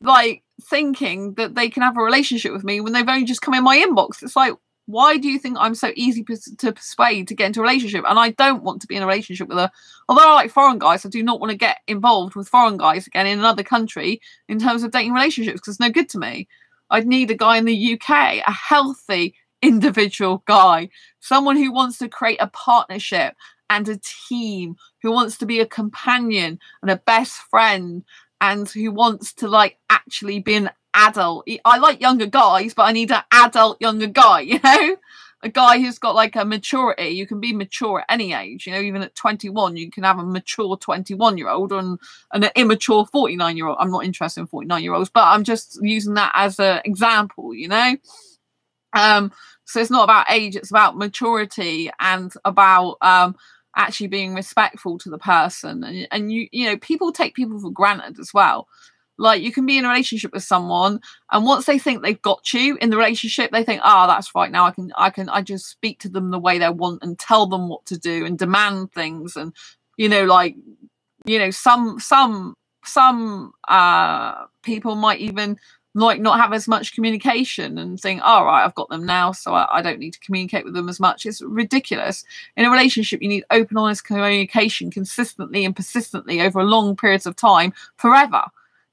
like thinking that they can have a relationship with me when they've only just come in my inbox. It's like, why do you think I'm so easy to persuade to get into a relationship? And I don't want to be in a relationship with although I like foreign guys, I do not want to get involved with foreign guys again in another country in terms of dating relationships, because it's no good to me. I'd need a guy in the UK, a healthy individual guy, someone who wants to create a partnership and a team, who wants to be a companion and a best friend, and who wants to, like, actually be an adult. I like younger guys, but I need an adult younger guy, you know? A guy who's got, like, a maturity. You can be mature at any age, you know, even at 21, you can have a mature 21-year-old and an immature 49-year-old. I'm not interested in 49-year-olds, but I'm just using that as an example, you know? So it's not about age, it's about maturity and about actually being respectful to the person. And you know, people take people for granted as well. Like, you can be in a relationship with someone, and once they think they've got you in the relationship, they think, oh, that's right, now I just speak to them the way they want and tell them what to do and demand things. And, you know, like, you know, some people might even like not have as much communication and think, all right, I've got them now, so I don't need to communicate with them as much. It's ridiculous. In a relationship, you need open, honest communication consistently and persistently over long periods of time, forever.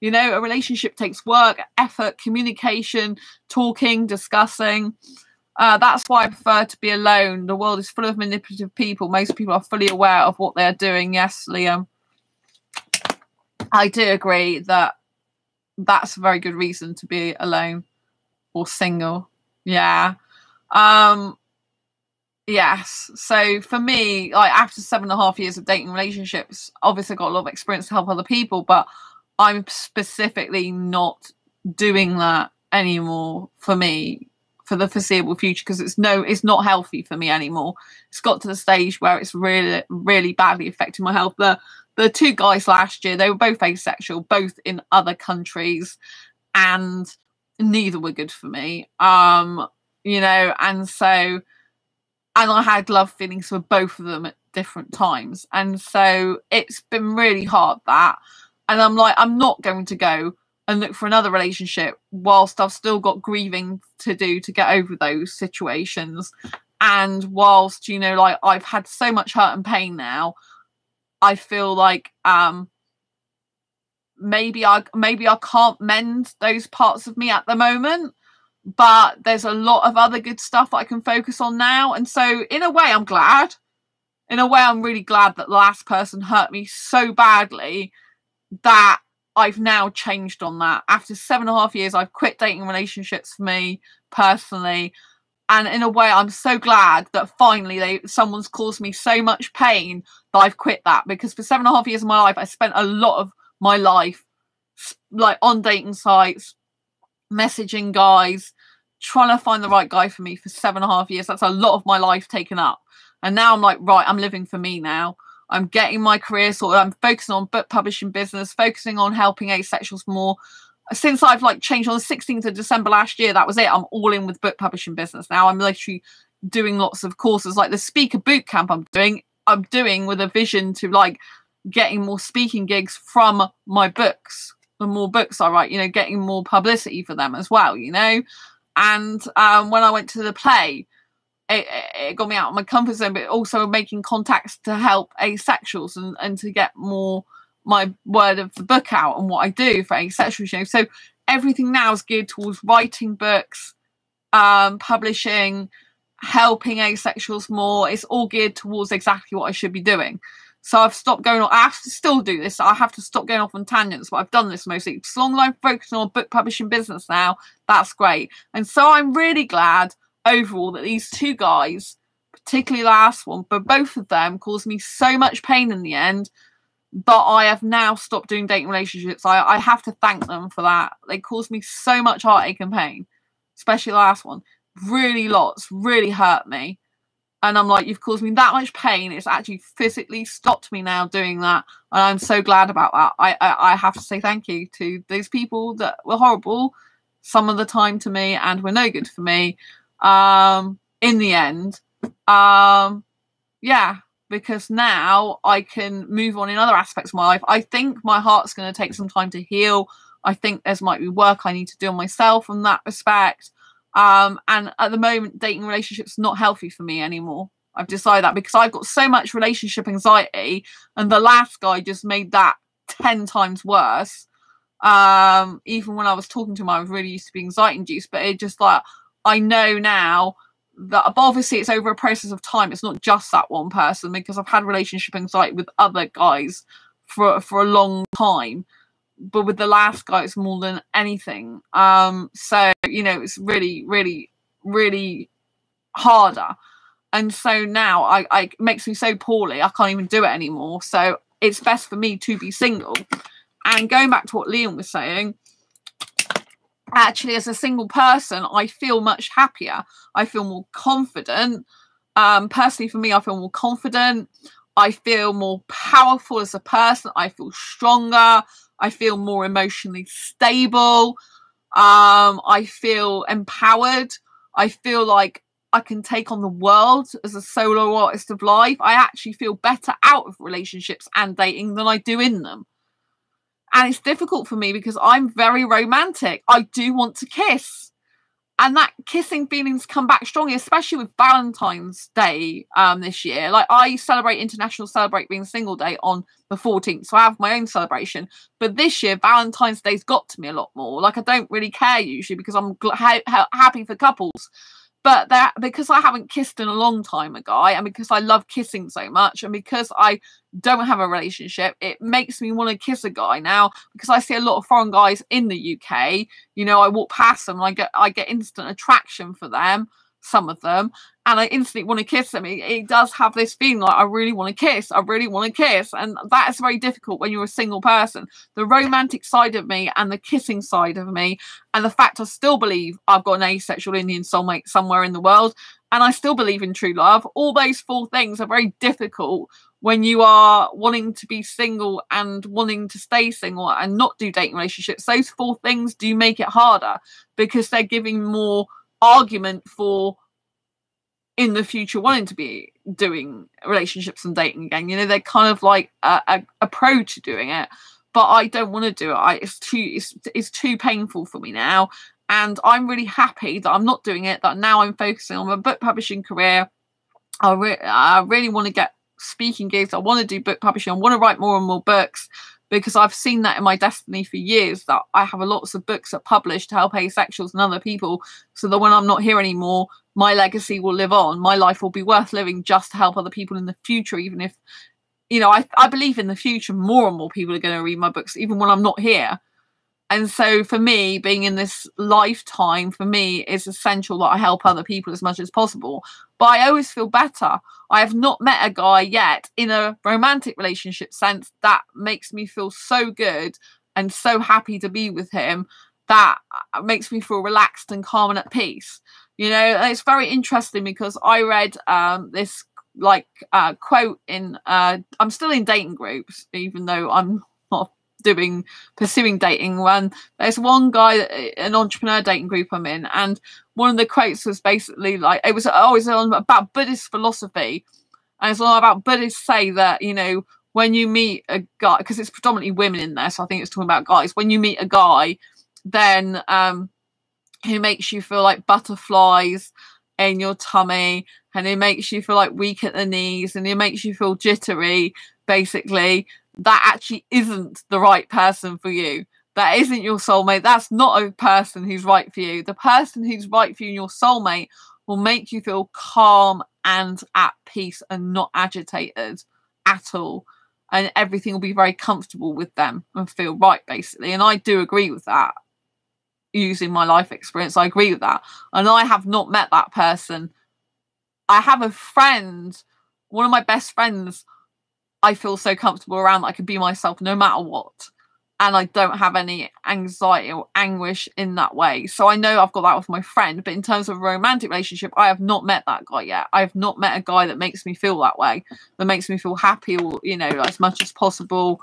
You know, a relationship takes work, effort, communication, talking, discussing. That's why I prefer to be alone. The world is full of manipulative people. Most people are fully aware of what they're doing. Yes, Liam. I do agree that that's a very good reason to be alone or single. Yeah. Yes. So for me, like, after 7.5 years of dating relationships, obviously I got a lot of experience to help other people, but I'm specifically not doing that anymore for me for the foreseeable future, because it's not healthy for me anymore. It's got to the stage where it's really, really badly affecting my health. The two guys last year, they were both asexual, both in other countries, and neither were good for me. You know, and I had love feelings for both of them at different times. And so it's been really hard, that. And I'm like, I'm not going to go and look for another relationship whilst I've still got grieving to do to get over those situations. And whilst, you know, like, I've had so much hurt and pain now, I feel like maybe I can't mend those parts of me at the moment, but there's a lot of other good stuff that I can focus on now. And so in a way, I'm glad. In a way, I'm really glad that the last person hurt me so badly that I've now changed on that. After 7.5 years, I've quit dating relationships for me personally. And in a way, I'm so glad that finally someone's caused me so much pain that I've quit that. Because for 7.5 years of my life, I spent a lot of my life like on dating sites, messaging guys, trying to find the right guy for me for 7.5 years. That's a lot of my life taken up. And now I'm like, right, I'm living for me now. I'm getting my career sorted. I'm focusing on book publishing business, focusing on helping asexuals more. Since I've like changed on the 16th of December last year, that was it. I'm all in with book publishing business now. I'm literally doing lots of courses, like the speaker boot camp I'm doing with a vision to like getting more speaking gigs from my books. The more books I write, you know, getting more publicity for them as well, you know. And when I went to the play, it got me out of my comfort zone, but also making contacts to help asexuals and to get more my word of the book out and what I do for asexuals, you know. So everything now is geared towards writing books, publishing, helping asexuals more. It's all geared towards exactly what I should be doing. So I've stopped going on. I have to still do this. I have to stop going off on tangents, but I've done this mostly. As long as I'm focusing on book publishing business now, that's great. And so I'm really glad overall that these two guys, particularly the last one, but both of them caused me so much pain in the end that I have now stopped doing dating relationships. I have to thank them for that. They caused me so much heartache and pain, especially the last one. Really lots, really hurt me. And I'm like, you've caused me that much pain. It's actually physically stopped me now doing that. And I'm so glad about that. I have to say thank you to those people that were horrible some of the time to me and were no good for me. In the end, yeah, because now I can move on in other aspects of my life. I think my heart's going to take some time to heal. I think there's might be work I need to do on myself in that respect. And at the moment, dating relationships not healthy for me anymore. I've decided that because I've got so much relationship anxiety, and the last guy just made that 10 times worse. Even when I was talking to him, I was really used to being anxiety induced, but it just like, I know now that obviously it's over a process of time. It's not just that one person, because I've had relationship anxiety with other guys for a long time. But with the last guy, it's more than anything. So, you know, it's really, really, really harder. And so now it makes me so poorly, I can't even do it anymore. So it's best for me to be single. And going back to what Liam was saying, actually, as a single person, I feel much happier. I feel more confident. Personally, for me, I feel more confident. I feel more powerful as a person. I feel stronger. I feel more emotionally stable. I feel empowered. I feel like I can take on the world as a solo artist of life. I actually feel better out of relationships and dating than I do in them. And it's difficult for me because I'm very romantic. I do want to kiss. And that kissing feelings come back strongly, especially with Valentine's Day this year. Like, I celebrate being single day on the 14th. So I have my own celebration. But this year, Valentine's Day's got to me a lot more. Like, I don't really care usually because I'm happy for couples. But because I haven't kissed in a long time, a guy, and because I love kissing so much, and because I don't have a relationship, it makes me want to kiss a guy now, because I see a lot of foreign guys in the UK. You know, I walk past them and I get instant attraction for them, some of them, and I instantly want to kiss them. It does have this feeling like I really want to kiss. I really want to kiss. And that is very difficult when you're a single person. The romantic side of me and the kissing side of me, and the fact I still believe I've got an asexual Indian soulmate somewhere in the world, and I still believe in true love. All those four things are very difficult when you are wanting to be single and wanting to stay single and not do dating relationships. Those four things do make it harder because they're giving more argument for in the future wanting to be doing relationships and dating again. You know, they're kind of like a pro to doing it, but I don't want to do it. It's too painful for me now, and I'm really happy that I'm not doing it, that now I'm focusing on my book publishing career. I really want to get speaking gigs. I want to do book publishing. I want to write more and more books, because I've seen that in my destiny for years, that I have lots of books that publish to help asexuals and other people, so that when I'm not here anymore, my legacy will live on. My life will be worth living just to help other people in the future, even if you know, I believe in the future more and more people are going to read my books, even when I'm not here. And so for me, being in this lifetime, for me, it's essential that I help other people as much as possible. But I always feel better. I have not met a guy yet in a romantic relationship sense that makes me feel so good and so happy to be with him, that makes me feel relaxed and calm and at peace. You know, and it's very interesting because I read this quote in, I'm still in dating groups, even though I'm not pursuing dating. When there's one guy, an entrepreneur dating group I'm in, and one of the quotes was basically like, it was always about Buddhist philosophy, and it's all about Buddhists say that, you know, when you meet a guy, because it's predominantly women in there, so I think it's talking about guys, when you meet a guy, then who makes you feel like butterflies in your tummy, and it makes you feel like weak at the knees, and it makes you feel jittery, basically, that actually isn't the right person for you. That isn't your soulmate. That's not a person who's right for you. The person who's right for you, your soulmate, will make you feel calm and at peace and not agitated at all. And everything will be very comfortable with them and feel right, basically. And I do agree with that. Using my life experience, I agree with that. And I have not met that person. I have a friend, one of my best friends, I feel so comfortable around that I can be myself no matter what. And I don't have any anxiety or anguish in that way. So I know I've got that with my friend. But in terms of a romantic relationship, I have not met that guy yet. I have not met a guy that makes me feel that way. That makes me feel happy, or, you know, as much as possible.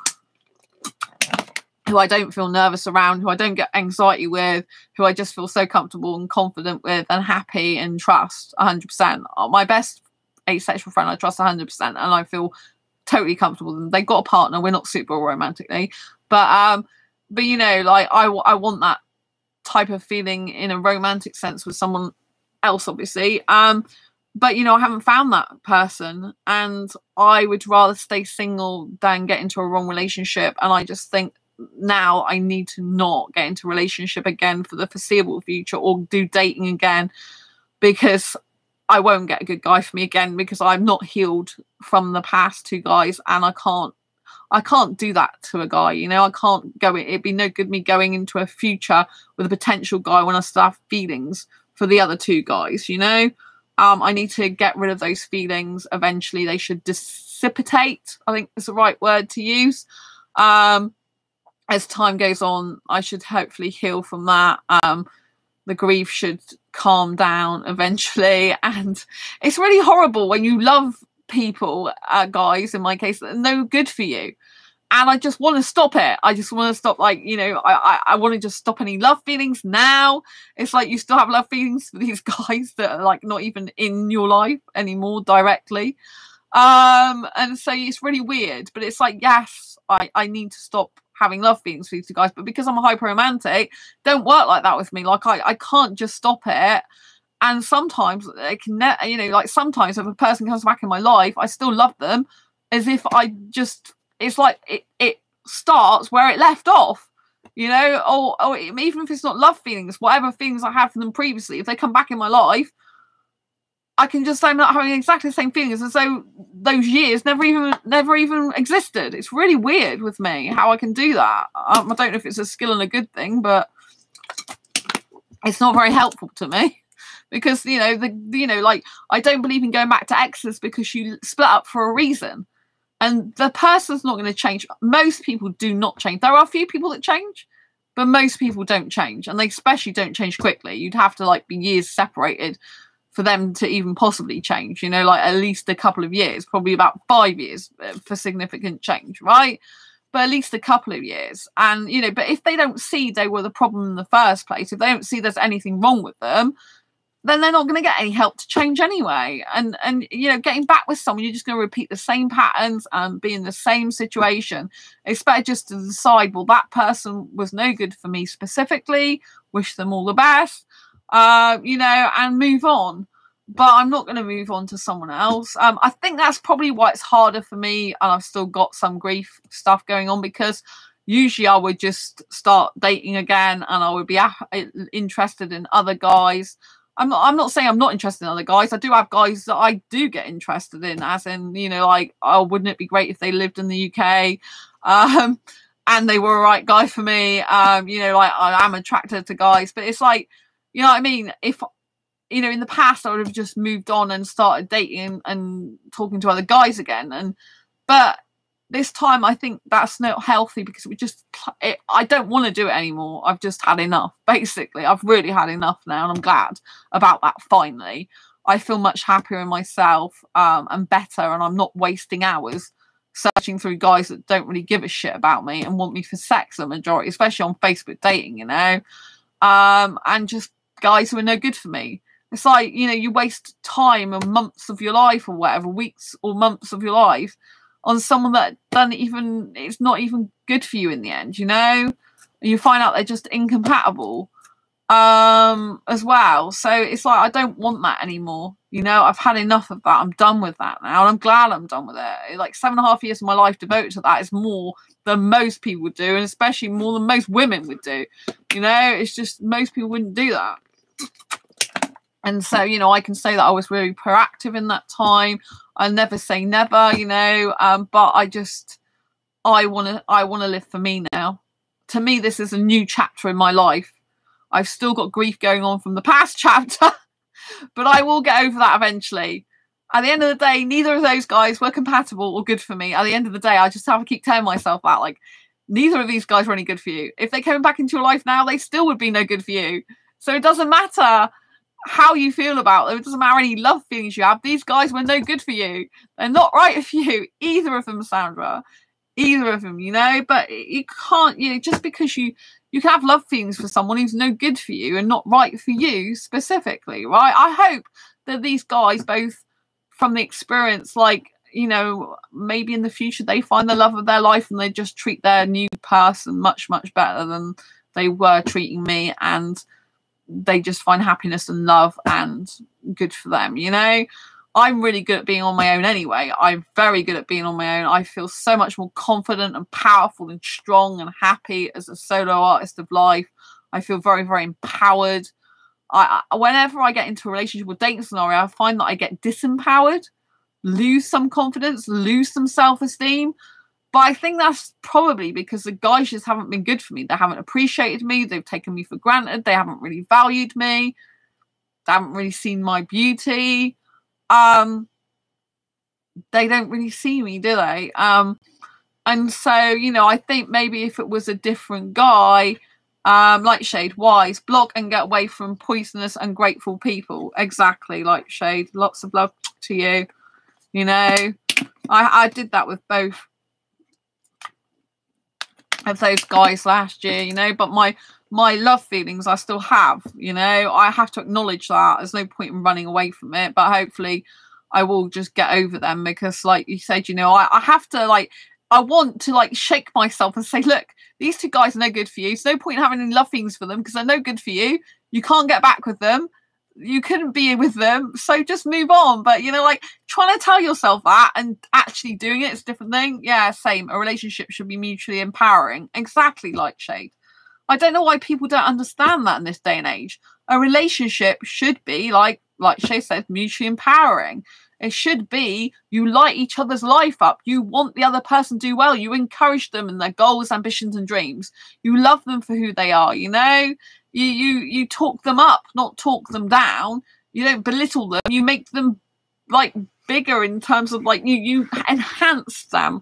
Who I don't feel nervous around. Who I don't get anxiety with. Who I just feel so comfortable and confident with and happy and trust 100%. My best asexual friend I trust 100%. And I feel totally comfortable with them. They've got a partner. We're not super romantically, but you know, like I want that type of feeling in a romantic sense with someone else, obviously. But you know, I haven't found that person, and I would rather stay single than get into a wrong relationship. And I just think now I need to not get into a relationship again for the foreseeable future, or do dating again, because I won't get a good guy for me again, because I'm not healed from the past two guys, and I can't do that to a guy. You know, I can't go. It'd be no good me going into a future with a potential guy when I still have feelings for the other two guys. You know, I need to get rid of those feelings. Eventually, they should dissipate, I think is the right word to use. As time goes on, I should hopefully heal from that. The grief should calm down eventually. And it's really horrible when you love people, guys, in my case, that are no good for you. And I just want to stop it. I just want to stop, like, you know, I want to just stop any love feelings now. It's like you still have love feelings for these guys that are like not even in your life anymore directly. And so it's really weird. But it's like, yes, I need to stop having love feelings for these two guys, but because I'm a hyper romantic, don't work like that with me. Like I can't just stop it. And sometimes it can, you know, like sometimes if a person comes back in my life, I still love them as if I just, it's like it starts where it left off, you know, or even if it's not love feelings, whatever feelings I had for them previously, if they come back in my life, I can just say I'm not having exactly the same feelings as though those years never even existed. It's really weird with me how I can do that. I don't know if it's a skill and a good thing, but it's not very helpful to me, because you know, like I don't believe in going back to exes, because you split up for a reason, and the person's not going to change. Most people do not change. There are a few people that change, but most people don't change, and they especially don't change quickly. You'd have to like be years separated for them to even possibly change, you know, like at least a couple of years, probably about 5 years for significant change, right? But at least a couple of years. And, you know, but if they don't see they were the problem in the first place, if they don't see there's anything wrong with them, then they're not going to get any help to change anyway. And you know, getting back with someone, you're just going to repeat the same patterns and be in the same situation. It's better just to decide, well, that person was no good for me specifically, wish them all the best, you know, and move on. But I'm not going to move on to someone else. I think that's probably why it's harder for me, and I've still got some grief stuff going on, because usually I would just start dating again and I would be interested in other guys. I'm not saying I'm not interested in other guys. I do have guys that I do get interested in, as in, you know, like, oh, wouldn't it be great if they lived in the UK, and they were a right guy for me. You know, like, I am attracted to guys, but it's like, you know what I mean? If, you know, in the past I would have just moved on and started dating and talking to other guys again, but this time I think that's not healthy, because I don't want to do it anymore. I've just had enough, basically. I've really had enough now, and I'm glad about that. Finally, I feel much happier in myself, and better, and I'm not wasting hours searching through guys that don't really give a shit about me and want me for sex, the majority, especially on Facebook dating, you know, and just guys who are no good for me. It's like, you know, you waste time and months of your life, or whatever, weeks or months of your life, on someone that it's not even good for you in the end, you know? And you find out they're just incompatible, as well. So it's like, I don't want that anymore, you know? I've had enough of that. I'm done with that now, and I'm glad I'm done with it. Like, 7.5 years of my life devoted to that is more than most people would do, and especially more than most women would do, you know? It's just, most people wouldn't do that. And so, you know, I can say that I was really proactive in that time. I never say never, you know, but I want to live for me now. To me, this is a new chapter in my life. I've still got grief going on from the past chapter, but I will get over that eventually. At the end of the day, neither of those guys were compatible or good for me. At the end of the day, I just have to keep telling myself that, like, neither of these guys were any good for you. If they came back into your life now, they still would be no good for you. So it doesn't matter how you feel about them. It doesn't matter any love feelings you have. These guys were no good for you. They're not right for you. Either of them, Sandra. Either of them, you know. But you can't, you know, just because you can have love feelings for someone who's no good for you and not right for you specifically, right? I hope that these guys, both from the experience, like, you know, maybe in the future they find the love of their life and they just treat their new person much, much better than they were treating me, and they just find happiness and love, and good for them, you know? I'm really good at being on my own anyway. I'm very good at being on my own. I feel so much more confident and powerful and strong and happy as a solo artist of life. I feel very, very empowered. Whenever I get into a relationship or dating scenario, I find that I get disempowered, lose some confidence, lose some self-esteem. But I think that's probably because the guys just haven't been good for me. They haven't appreciated me. They've taken me for granted. They haven't really valued me. They haven't really seen my beauty. They don't really see me, do they? And so, you know, I think maybe if it was a different guy, like Shade, wise, block and get away from poisonous, ungrateful people. Exactly, like Shade. Lots of love to you. You know, I did that with both of those guys last year, you know, but my love feelings I still have, you know. I have to acknowledge that. There's no point in running away from it, but hopefully I will just get over them, because like you said, you know, I have to, like, I want to, like, shake myself and say, look, these two guys are no good for you. There's no point in having any love feelings for them because they're no good for you. You can't get back with them. You couldn't be with them, so just move on. But, you know, like, trying to tell yourself that and actually doing it's a different thing. Yeah, same. A relationship should be mutually empowering. Exactly, like Shade. I don't know why people don't understand that in this day and age. A relationship should be, like Shade said, mutually empowering. It should be, you light each other's life up. You want the other person to do well. You encourage them in their goals, ambitions, and dreams. You love them for who they are, you know? You talk them up, not talk them down. You don't belittle them. You make them, like, bigger in terms of, like, you enhance them.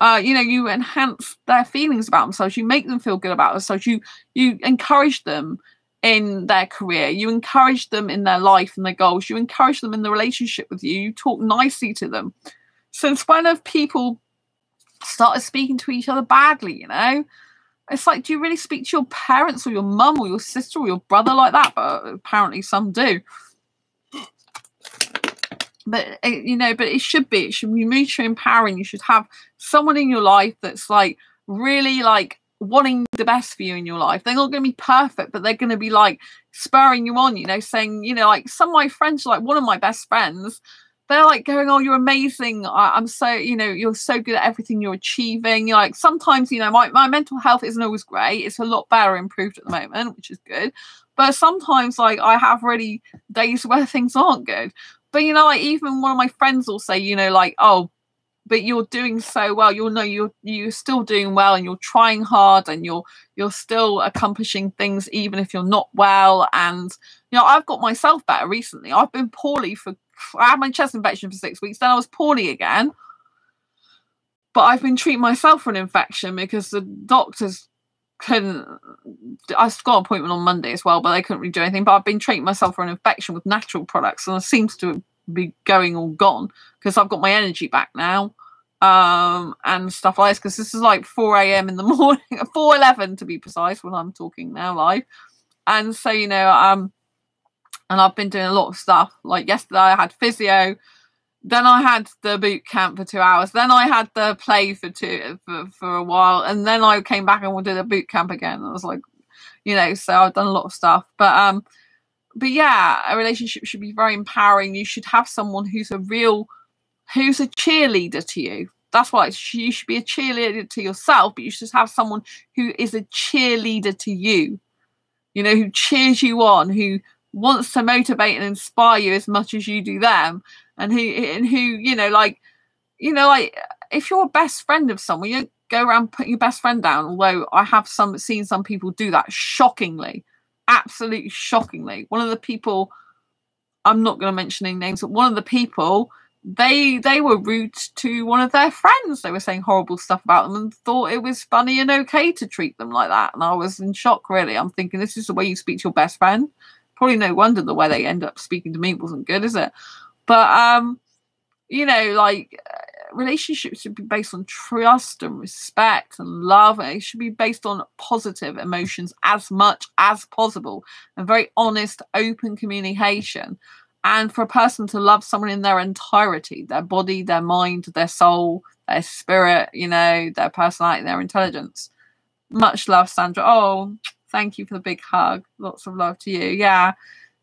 You know, you enhance their feelings about themselves. You make them feel good about themselves. You encourage them in their career. You encourage them in their life and their goals. You encourage them in the relationship with you. You talk nicely to them. Since when have people started speaking to each other badly, you know? It's like, do you really speak to your parents or your mum or your sister or your brother like that? But apparently some do. But, you know, but it should be mutually empowering. You should have someone in your life that's, like, really, like, wanting the best for you in your life. They're not going to be perfect, but they're going to be, like, spurring you on, you know, saying, you know, like, some of my friends, like, one of my best friends, they're like going, oh, you're amazing. I'm so, you know, you're so good at everything you're achieving. You're like, sometimes, you know, my mental health isn't always great. It's a lot better, improved at the moment, which is good. But sometimes, like, I have really days where things aren't good. But, you know, like, even one of my friends will say, you know, like, oh, but you're doing so well. You'll know you're still doing well, and you're trying hard, and you're still accomplishing things even if you're not well. And you know, I've got myself better recently. I've been poorly I had my chest infection for 6 weeks, then I was poorly again. But I've been treating myself for an infection because the doctors couldn't. I've got an appointment on Monday as well, but they couldn't really do anything. But I've been treating myself for an infection with natural products, and it seems to be going all gone because I've got my energy back now, and stuff like this. Because this is like 4 a.m. in the morning, 4:11 to be precise, when I'm talking now live. And so, you know, and I've been doing a lot of stuff. Like yesterday, I had physio. Then I had the boot camp for 2 hours. Then I had the play for a while, and then I came back and wanted the boot camp again. I was like, you know, so I've done a lot of stuff. But yeah, a relationship should be very empowering. You should have someone who's a cheerleader to you. That's why you should be a cheerleader to yourself, but you should have someone who is a cheerleader to you. You know, who cheers you on, who wants to motivate and inspire you as much as you do them, and who you know, like if you're a best friend of someone, you don't go around putting your best friend down. Although I have seen some people do that, shockingly, absolutely shockingly. One of the people, I'm not going to mention any names, but one of the people, they were rude to one of their friends. They were saying horrible stuff about them and thought it was funny and okay to treat them like that. And I was in shock, really. I'm thinking, this is the way you speak to your best friend? Probably no wonder the way they end up speaking to me wasn't good, is it? But you know, like, relationships should be based on trust and respect and love. And it should be based on positive emotions as much as possible, and very honest, open communication. And for a person to love someone in their entirety, their body, their mind, their soul, their spirit, you know, their personality, their intelligence. Much love, Sandra. Oh, thank you for the big hug. Lots of love to you. Yeah.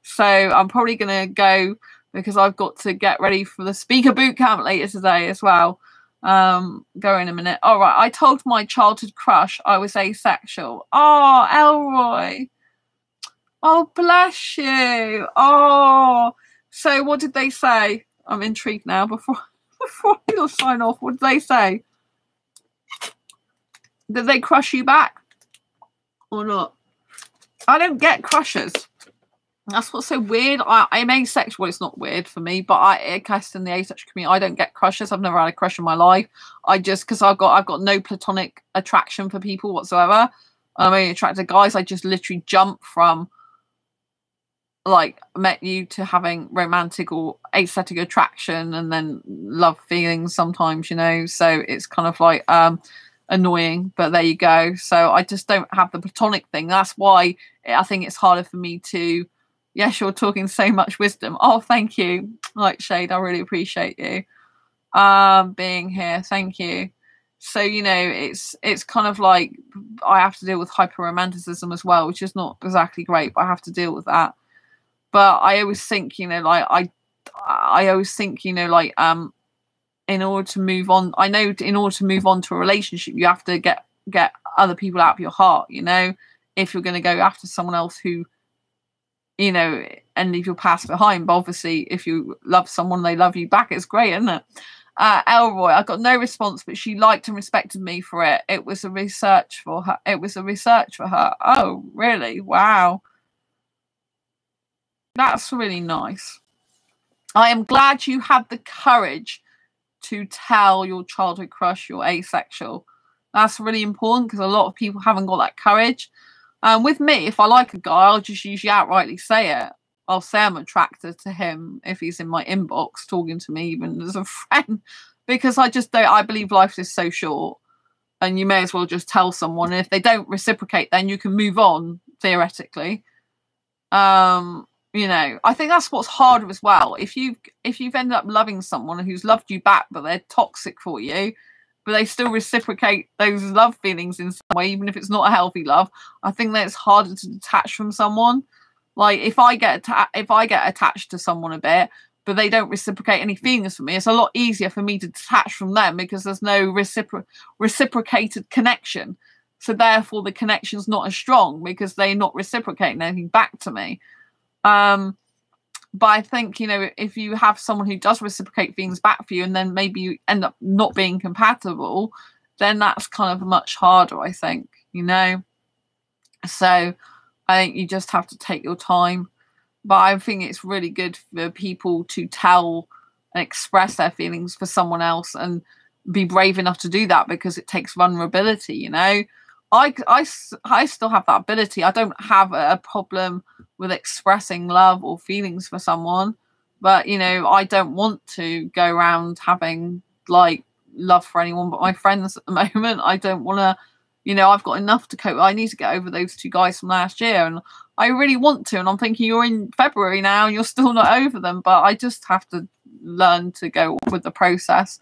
So I'm probably going to go, because I've got to get ready for the speaker boot camp later today as well. Go in a minute. All right. I told my childhood crush I was asexual. Oh, Elroy. Oh, bless you. Oh, so what did they say? I'm intrigued now. Before you'll sign off, what did they say? Did they crush you back or not? I don't get crushes. That's what's so weird. I'm asexual. It's not weird for me, but I guess in the asexual community, I don't get crushes. I've never had a crush in my life. I just, because I've got no platonic attraction for people whatsoever. I'm only attracted to guys. I just literally jump from, like, met you to having romantic or aesthetic attraction, and then love feelings sometimes, you know. So it's kind of like annoying, but there you go. So I just don't have the platonic thing. That's why I think it's harder for me to. Yes, you're talking so much wisdom. Oh, thank you. Like, Shade, I really appreciate you being here. Thank you. So, you know, it's kind of like I have to deal with hyper-romanticism as well, which is not exactly great, but I have to deal with that. But I always think, you know, like I always think, you know, like in order to move on, I know in order to move on to a relationship, you have to get other people out of your heart, you know, if you're going to go after someone else who, you know, and leave your past behind. But obviously, if you love someone, they love you back. It's great, isn't it? Elroy, I got no response, but she liked and respected me for it. It was a research for her. Oh, really? Wow. That's really nice. I am glad you had the courage to tell your childhood crush you're asexual. That's really important, because a lot of people haven't got that courage. With me, if I like a guy, I'll just usually outrightly say it. I'll say I'm attracted to him if he's in my inbox talking to me, even as a friend, because I just don't. I believe life is so short, and you may as well just tell someone. And if they don't reciprocate, then you can move on, theoretically. You know, I think that's what's harder as well. If you've ended up loving someone who's loved you back, but they're toxic for you, but they still reciprocate those love feelings in some way, even if it's not a healthy love, I think that it's harder to detach from someone. Like, if I get attached to someone a bit, but they don't reciprocate any feelings for me, it's a lot easier for me to detach from them because there's no reciprocated connection. So therefore the connection's not as strong because they're not reciprocating anything back to me. But I think, you know, if you have someone who does reciprocate things back for you and then maybe you end up not being compatible, then that's kind of much harder, I think, you know. So I think you just have to take your time. But I think it's really good for people to tell and express their feelings for someone else and be brave enough to do that, because it takes vulnerability, you know. I still have that ability. I don't have a problem with expressing love or feelings for someone, but, you know, I don't want to go around having like love for anyone but my friends at the moment. I don't want to, you know, I've got enough to cope. I need to get over those 2 guys from last year, and I really want to. And I'm thinking, you're in February now and you're still not over them, but I just have to learn to go with the process.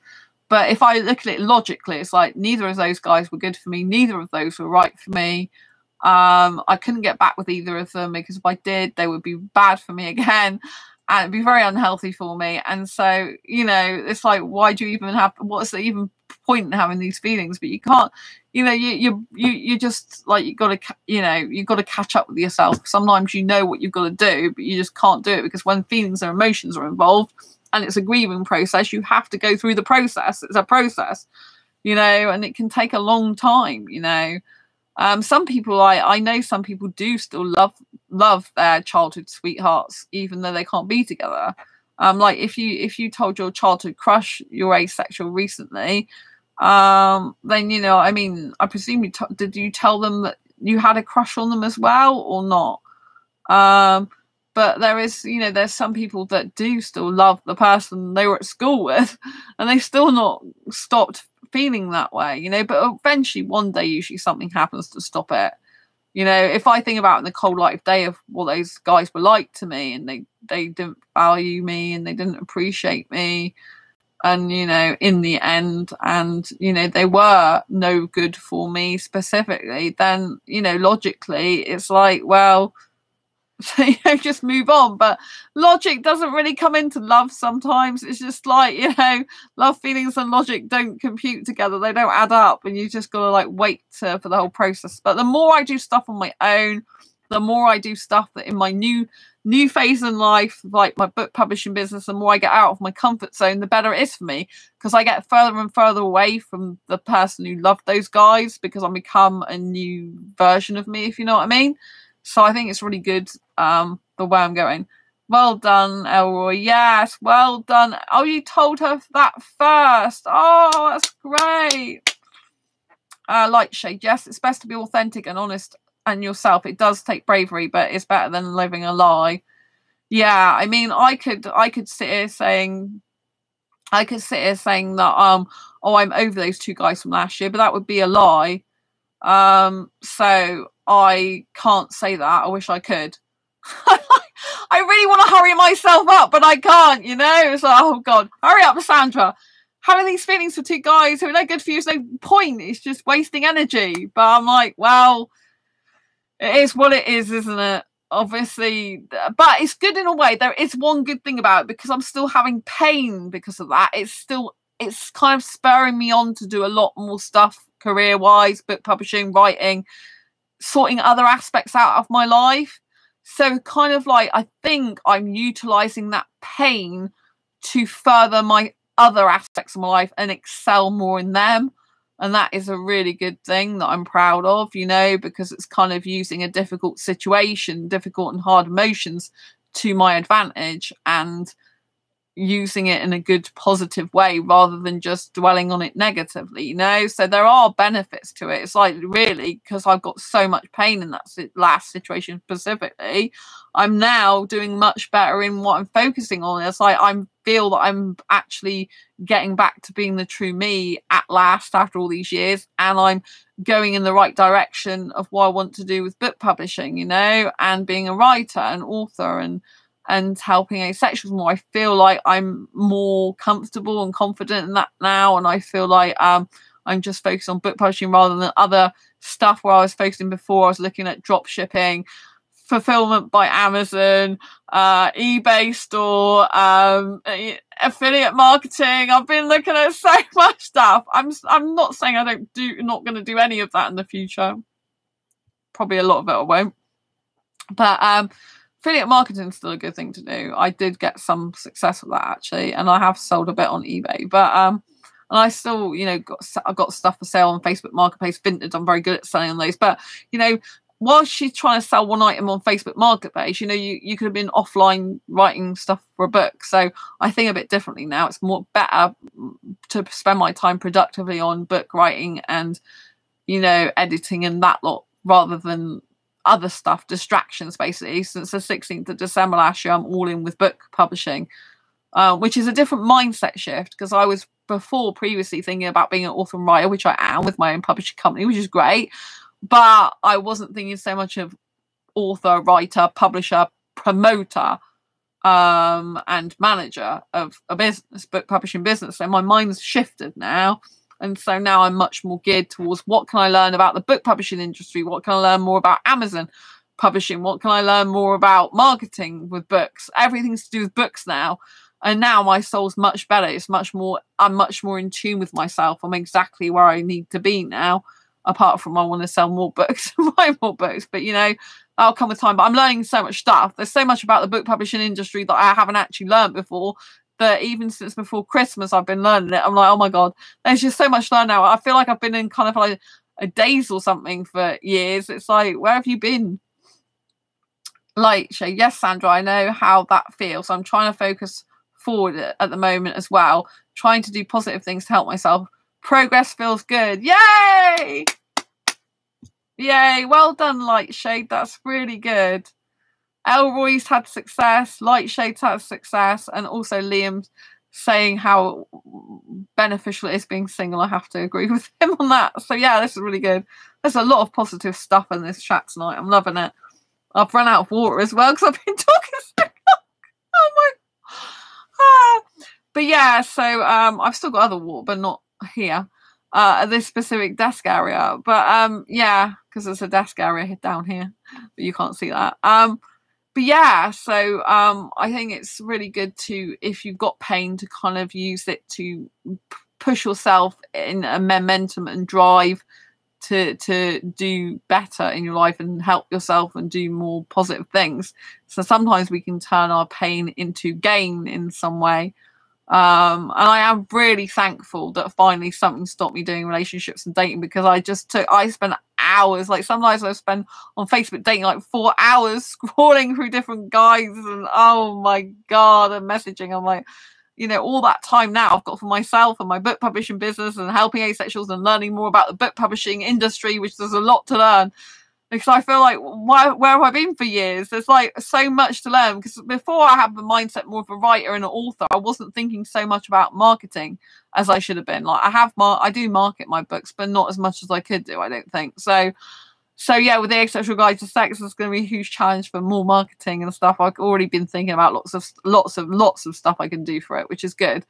But if I look at it logically, it's like neither of those guys were good for me. Neither of those were right for me. I couldn't get back with either of them, because if I did, they would be bad for me again. And it'd be very unhealthy for me. And so, you know, it's like, why do you even have, what's the even point in having these feelings? But you can't, you know, you just like, you got to, you know, you've got to catch up with yourself. Sometimes you know what you've got to do, but you just can't do it, because when feelings and emotions are involved, and it's a grieving process, you have to go through the process. It's a process, you know, and it can take a long time, you know. Some people, I know some people do still love their childhood sweethearts, even though they can't be together. Like if you told your childhood crush you're asexual recently, then, you know, I mean, I presume did you tell them that you had a crush on them as well, or not? But there is, you know, there's some people that do still love the person they were at school with, and they still not stopped feeling that way, you know. But eventually, one day, usually something happens to stop it. You know, if I think about in the cold light of day of what those guys were like to me, and they didn't value me and they didn't appreciate me, and, you know, in the end, and, you know, they were no good for me specifically, then, you know, logically, it's like, well, so, you know, just move on. But logic doesn't really come into love sometimes. It's just like, you know, love, feelings and logic don't compute together. They don't add up, and you just gotta like wait for the whole process. But the more I do stuff on my own, the more I do stuff that in my new phase in life, like my book publishing business, the more I get out of my comfort zone, the better it is for me, because I get further and further away from the person who loved those guys, because I become a new version of me, if you know what I mean. So I think it's really good, the way I'm going. Well done, Elroy. Yes, well done. Oh, you told her that first. Oh, that's great. Lightshade. Yes, it's best to be authentic and honest and yourself. It does take bravery, but it's better than living a lie. Yeah, I mean, I could sit here saying that oh, I'm over those 2 guys from last year, but that would be a lie. So I can't say that. I wish I could. I really want to hurry myself up, but I can't, you know. It's like, oh God, hurry up, Sandra. Having these feelings for 2 guys who are no good for you is no point. It's just wasting energy. But I'm like, well, it is what it is, isn't it? Obviously, but it's good in a way. There is one good thing about it, because I'm still having pain because of that. It's kind of spurring me on to do a lot more stuff career-wise, book publishing, writing, sorting other aspects out of my life. So kind of like, I think I'm utilizing that pain to further my other aspects of my life and excel more in them. And that is a really good thing that I'm proud of, you know, because it's kind of using a difficult situation, difficult and hard emotions to my advantage, and using it in a good positive way rather than just dwelling on it negatively, you know. So there are benefits to it. It's like, really, because I've got so much pain in that last situation specifically, I'm now doing much better in what I'm focusing on. It's like I feel that I'm actually getting back to being the true me at last after all these years, and I'm going in the right direction of what I want to do with book publishing, you know, and being a writer and author and helping asexuals more. I feel like I'm more comfortable and confident in that now, and I feel like I'm just focused on book publishing rather than other stuff where I was focusing before. I was looking at drop shipping, fulfillment by Amazon, eBay store, affiliate marketing. I've been looking at so much stuff. I'm not saying not going to do any of that in the future. Probably a lot of it I won't. But affiliate marketing is still a good thing to do. I did get some success with that actually, and I have sold a bit on eBay. But and I still, I've got stuff for sale on Facebook Marketplace, Vinted. I'm very good at selling on those. But while she's trying to sell one item on Facebook Marketplace, you could have been offline writing stuff for a book. So I think a bit differently now. It's more better to spend my time productively on book writing and editing and that lot, rather than other stuff, distractions basically. Since the 16th of December last year, I'm all in with book publishing, which is a different mindset shift, because I was previously thinking about being an author and writer, which I am with my own publishing company, which is great, but I wasn't thinking so much of author, writer, publisher, promoter, and manager of a business, book publishing business. So my mind's shifted now. And so now I'm much more geared towards what can I learn about the book publishing industry? What can I learn more about Amazon publishing? What can I learn more about marketing with books? Everything's to do with books now. And now my soul's much better. I'm much more in tune with myself. I'm exactly where I need to be now, apart from I want to sell more books and write more books. But, that'll come with time. But I'm learning so much stuff. There's so much about the book publishing industry that I haven't actually learned before. That even since before Christmas, I've been learning it. I'm like, oh my God, there's just so much to learn now. I feel like I've been in kind of like a daze or something for years. It's like, where have you been? Like, yes, Sandra, I know how that feels. So I'm trying to focus forward at the moment as well, trying to do positive things to help myself. Progress feels good. Yay! Yay! Well done, Lightshade. That's really good. Elroy's had success, Lightshade's had success, and also Liam saying how beneficial it is being single. I have to agree with him on that. So yeah, this is really good. There's a lot of positive stuff in this chat tonight. I'm loving it. I've run out of water as well because I've been talking so long. Oh my. But yeah, so I've still got other water, but not here. At this specific desk area. But yeah, because there's a desk area down here, but you can't see that. But yeah, so I think it's really good to, if you've got pain, to kind of use it to push yourself in a momentum and drive to do better in your life and help yourself and do more positive things. So sometimes we can turn our pain into gain in some way. And I am really thankful that finally something stopped me doing relationships and dating, because I spent hours, like sometimes I spend on Facebook dating like 4 hours scrolling through different guys and oh my God, and messaging. I'm like, all that time now I've got for myself and my book publishing business and helping asexuals and learning more about the book publishing industry, which there's a lot to learn. Because I feel like, where have I been for years? There's like so much to learn. Because before I had the mindset more of a writer and an author, I wasn't thinking so much about marketing as I should have been. Like I do market my books, but not as much as I could do, I don't think. So yeah, with the Asexual Guide to Sex, there's going to be a huge challenge for more marketing and stuff. I've already been thinking about lots of stuff I can do for it, which is good.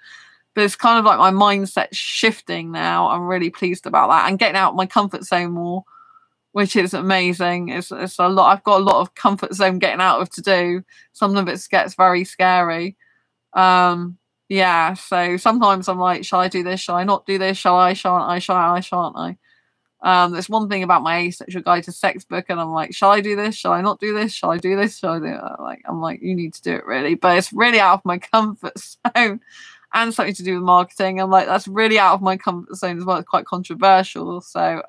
But it's kind of like my mindset shifting now. I'm really pleased about that and getting out of my comfort zone more, which is amazing. It's a lot. I've got a lot of comfort zone getting out of to do. Some of it gets very scary. Yeah, so sometimes I'm like, shall I do this? Shall I not do this? Shall I? Shan't I? Shan't I? There's one thing about my Asexual Guide to Sex book, and I'm like, shall I do this? Shall I not do this? Shall I do this? Shall I do it? I'm like, you need to do it really. But it's really out of my comfort zone and something to do with marketing. I'm like, that's really out of my comfort zone as well. It's quite controversial. So,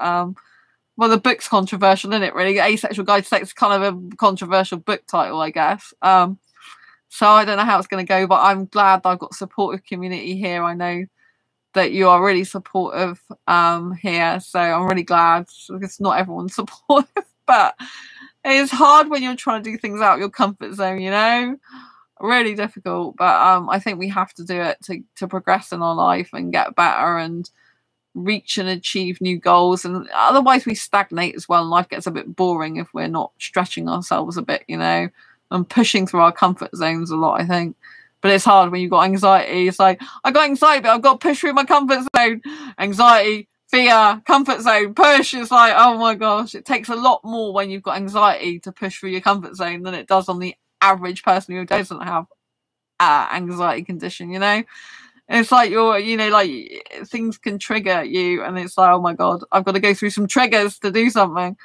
well, the book's controversial, isn't it, really? Asexual Guide to Sex is kind of a controversial book title, I guess. So I don't know how it's going to go, but I'm glad that I've got a supportive community here. I know that you are really supportive here, so I'm really glad. Because not everyone's supportive, but it's hard when you're trying to do things out of your comfort zone, really difficult. But I think we have to do it to progress in our life and get better and reach and achieve new goals, and otherwise we stagnate as well, and life gets a bit boring if we're not stretching ourselves a bit, and pushing through our comfort zones a lot, I think. But it's hard when you've got anxiety. It's like, I got anxiety, but I've got to push through my comfort zone. Anxiety, fear, comfort zone, push. It's like, oh my gosh, it takes a lot more when you've got anxiety to push through your comfort zone than it does on the average person who doesn't have anxiety condition, you know. It's like you're, you know, like things can trigger you, and it's like, oh my god, I've got to go through some triggers to do something,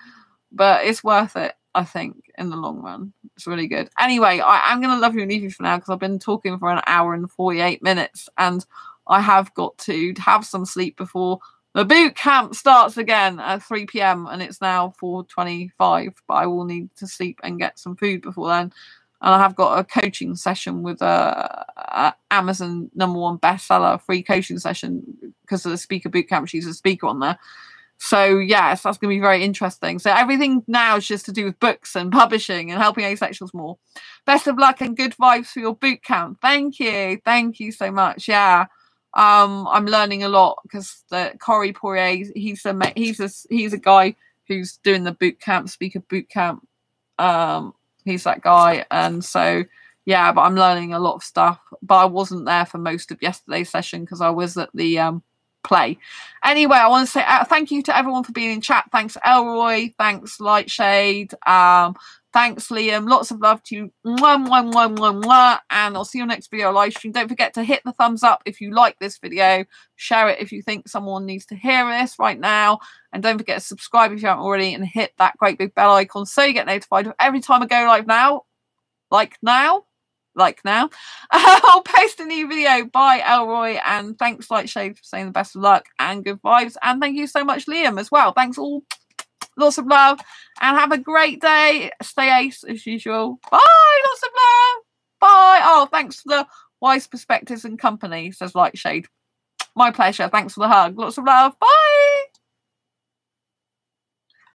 but it's worth it, I think, in the long run. It's really good. Anyway, I'm going to love you and leave you for now because I've been talking for an hour and 48 minutes, and I have got to have some sleep before the boot camp starts again at 3 p.m. and it's now 4:25, but I will need to sleep and get some food before then. And I have got a coaching session with Amazon #1 bestseller, free coaching session because of the speaker bootcamp. She's a speaker on there. So yes, that's going to be very interesting. So everything now is just to do with books and publishing and helping asexuals more. Best of luck and good vibes for your bootcamp. Thank you so much. Yeah, I'm learning a lot because Corey Poirier, he's a guy who's doing the bootcamp, speaker bootcamp. He's that guy, and so yeah, but I'm learning a lot of stuff, but I wasn't there for most of yesterday's session because I was at the play. Anyway, I want to say thank you to everyone for being in chat. Thanks Elroy, thanks Lightshade, thanks Liam, lots of love to you. Mwah, mwah, mwah, mwah, mwah. And I'll see you next video live stream. Don't forget to hit the thumbs up if you like this video, share it if you think someone needs to hear this right now, and don't forget to subscribe if you haven't already, and hit that great big bell icon so you get notified of every time I go live now. I'll post a new video. Bye Elroy, and thanks Lightshade for saying the best of luck and good vibes, and thank you so much Liam as well. Thanks all, lots of love, and have a great day. Stay ace as usual. Bye, lots of love. Bye. Oh, thanks for the wise perspectives and company, says Lightshade. My pleasure. Thanks for the hug. Lots of love. Bye.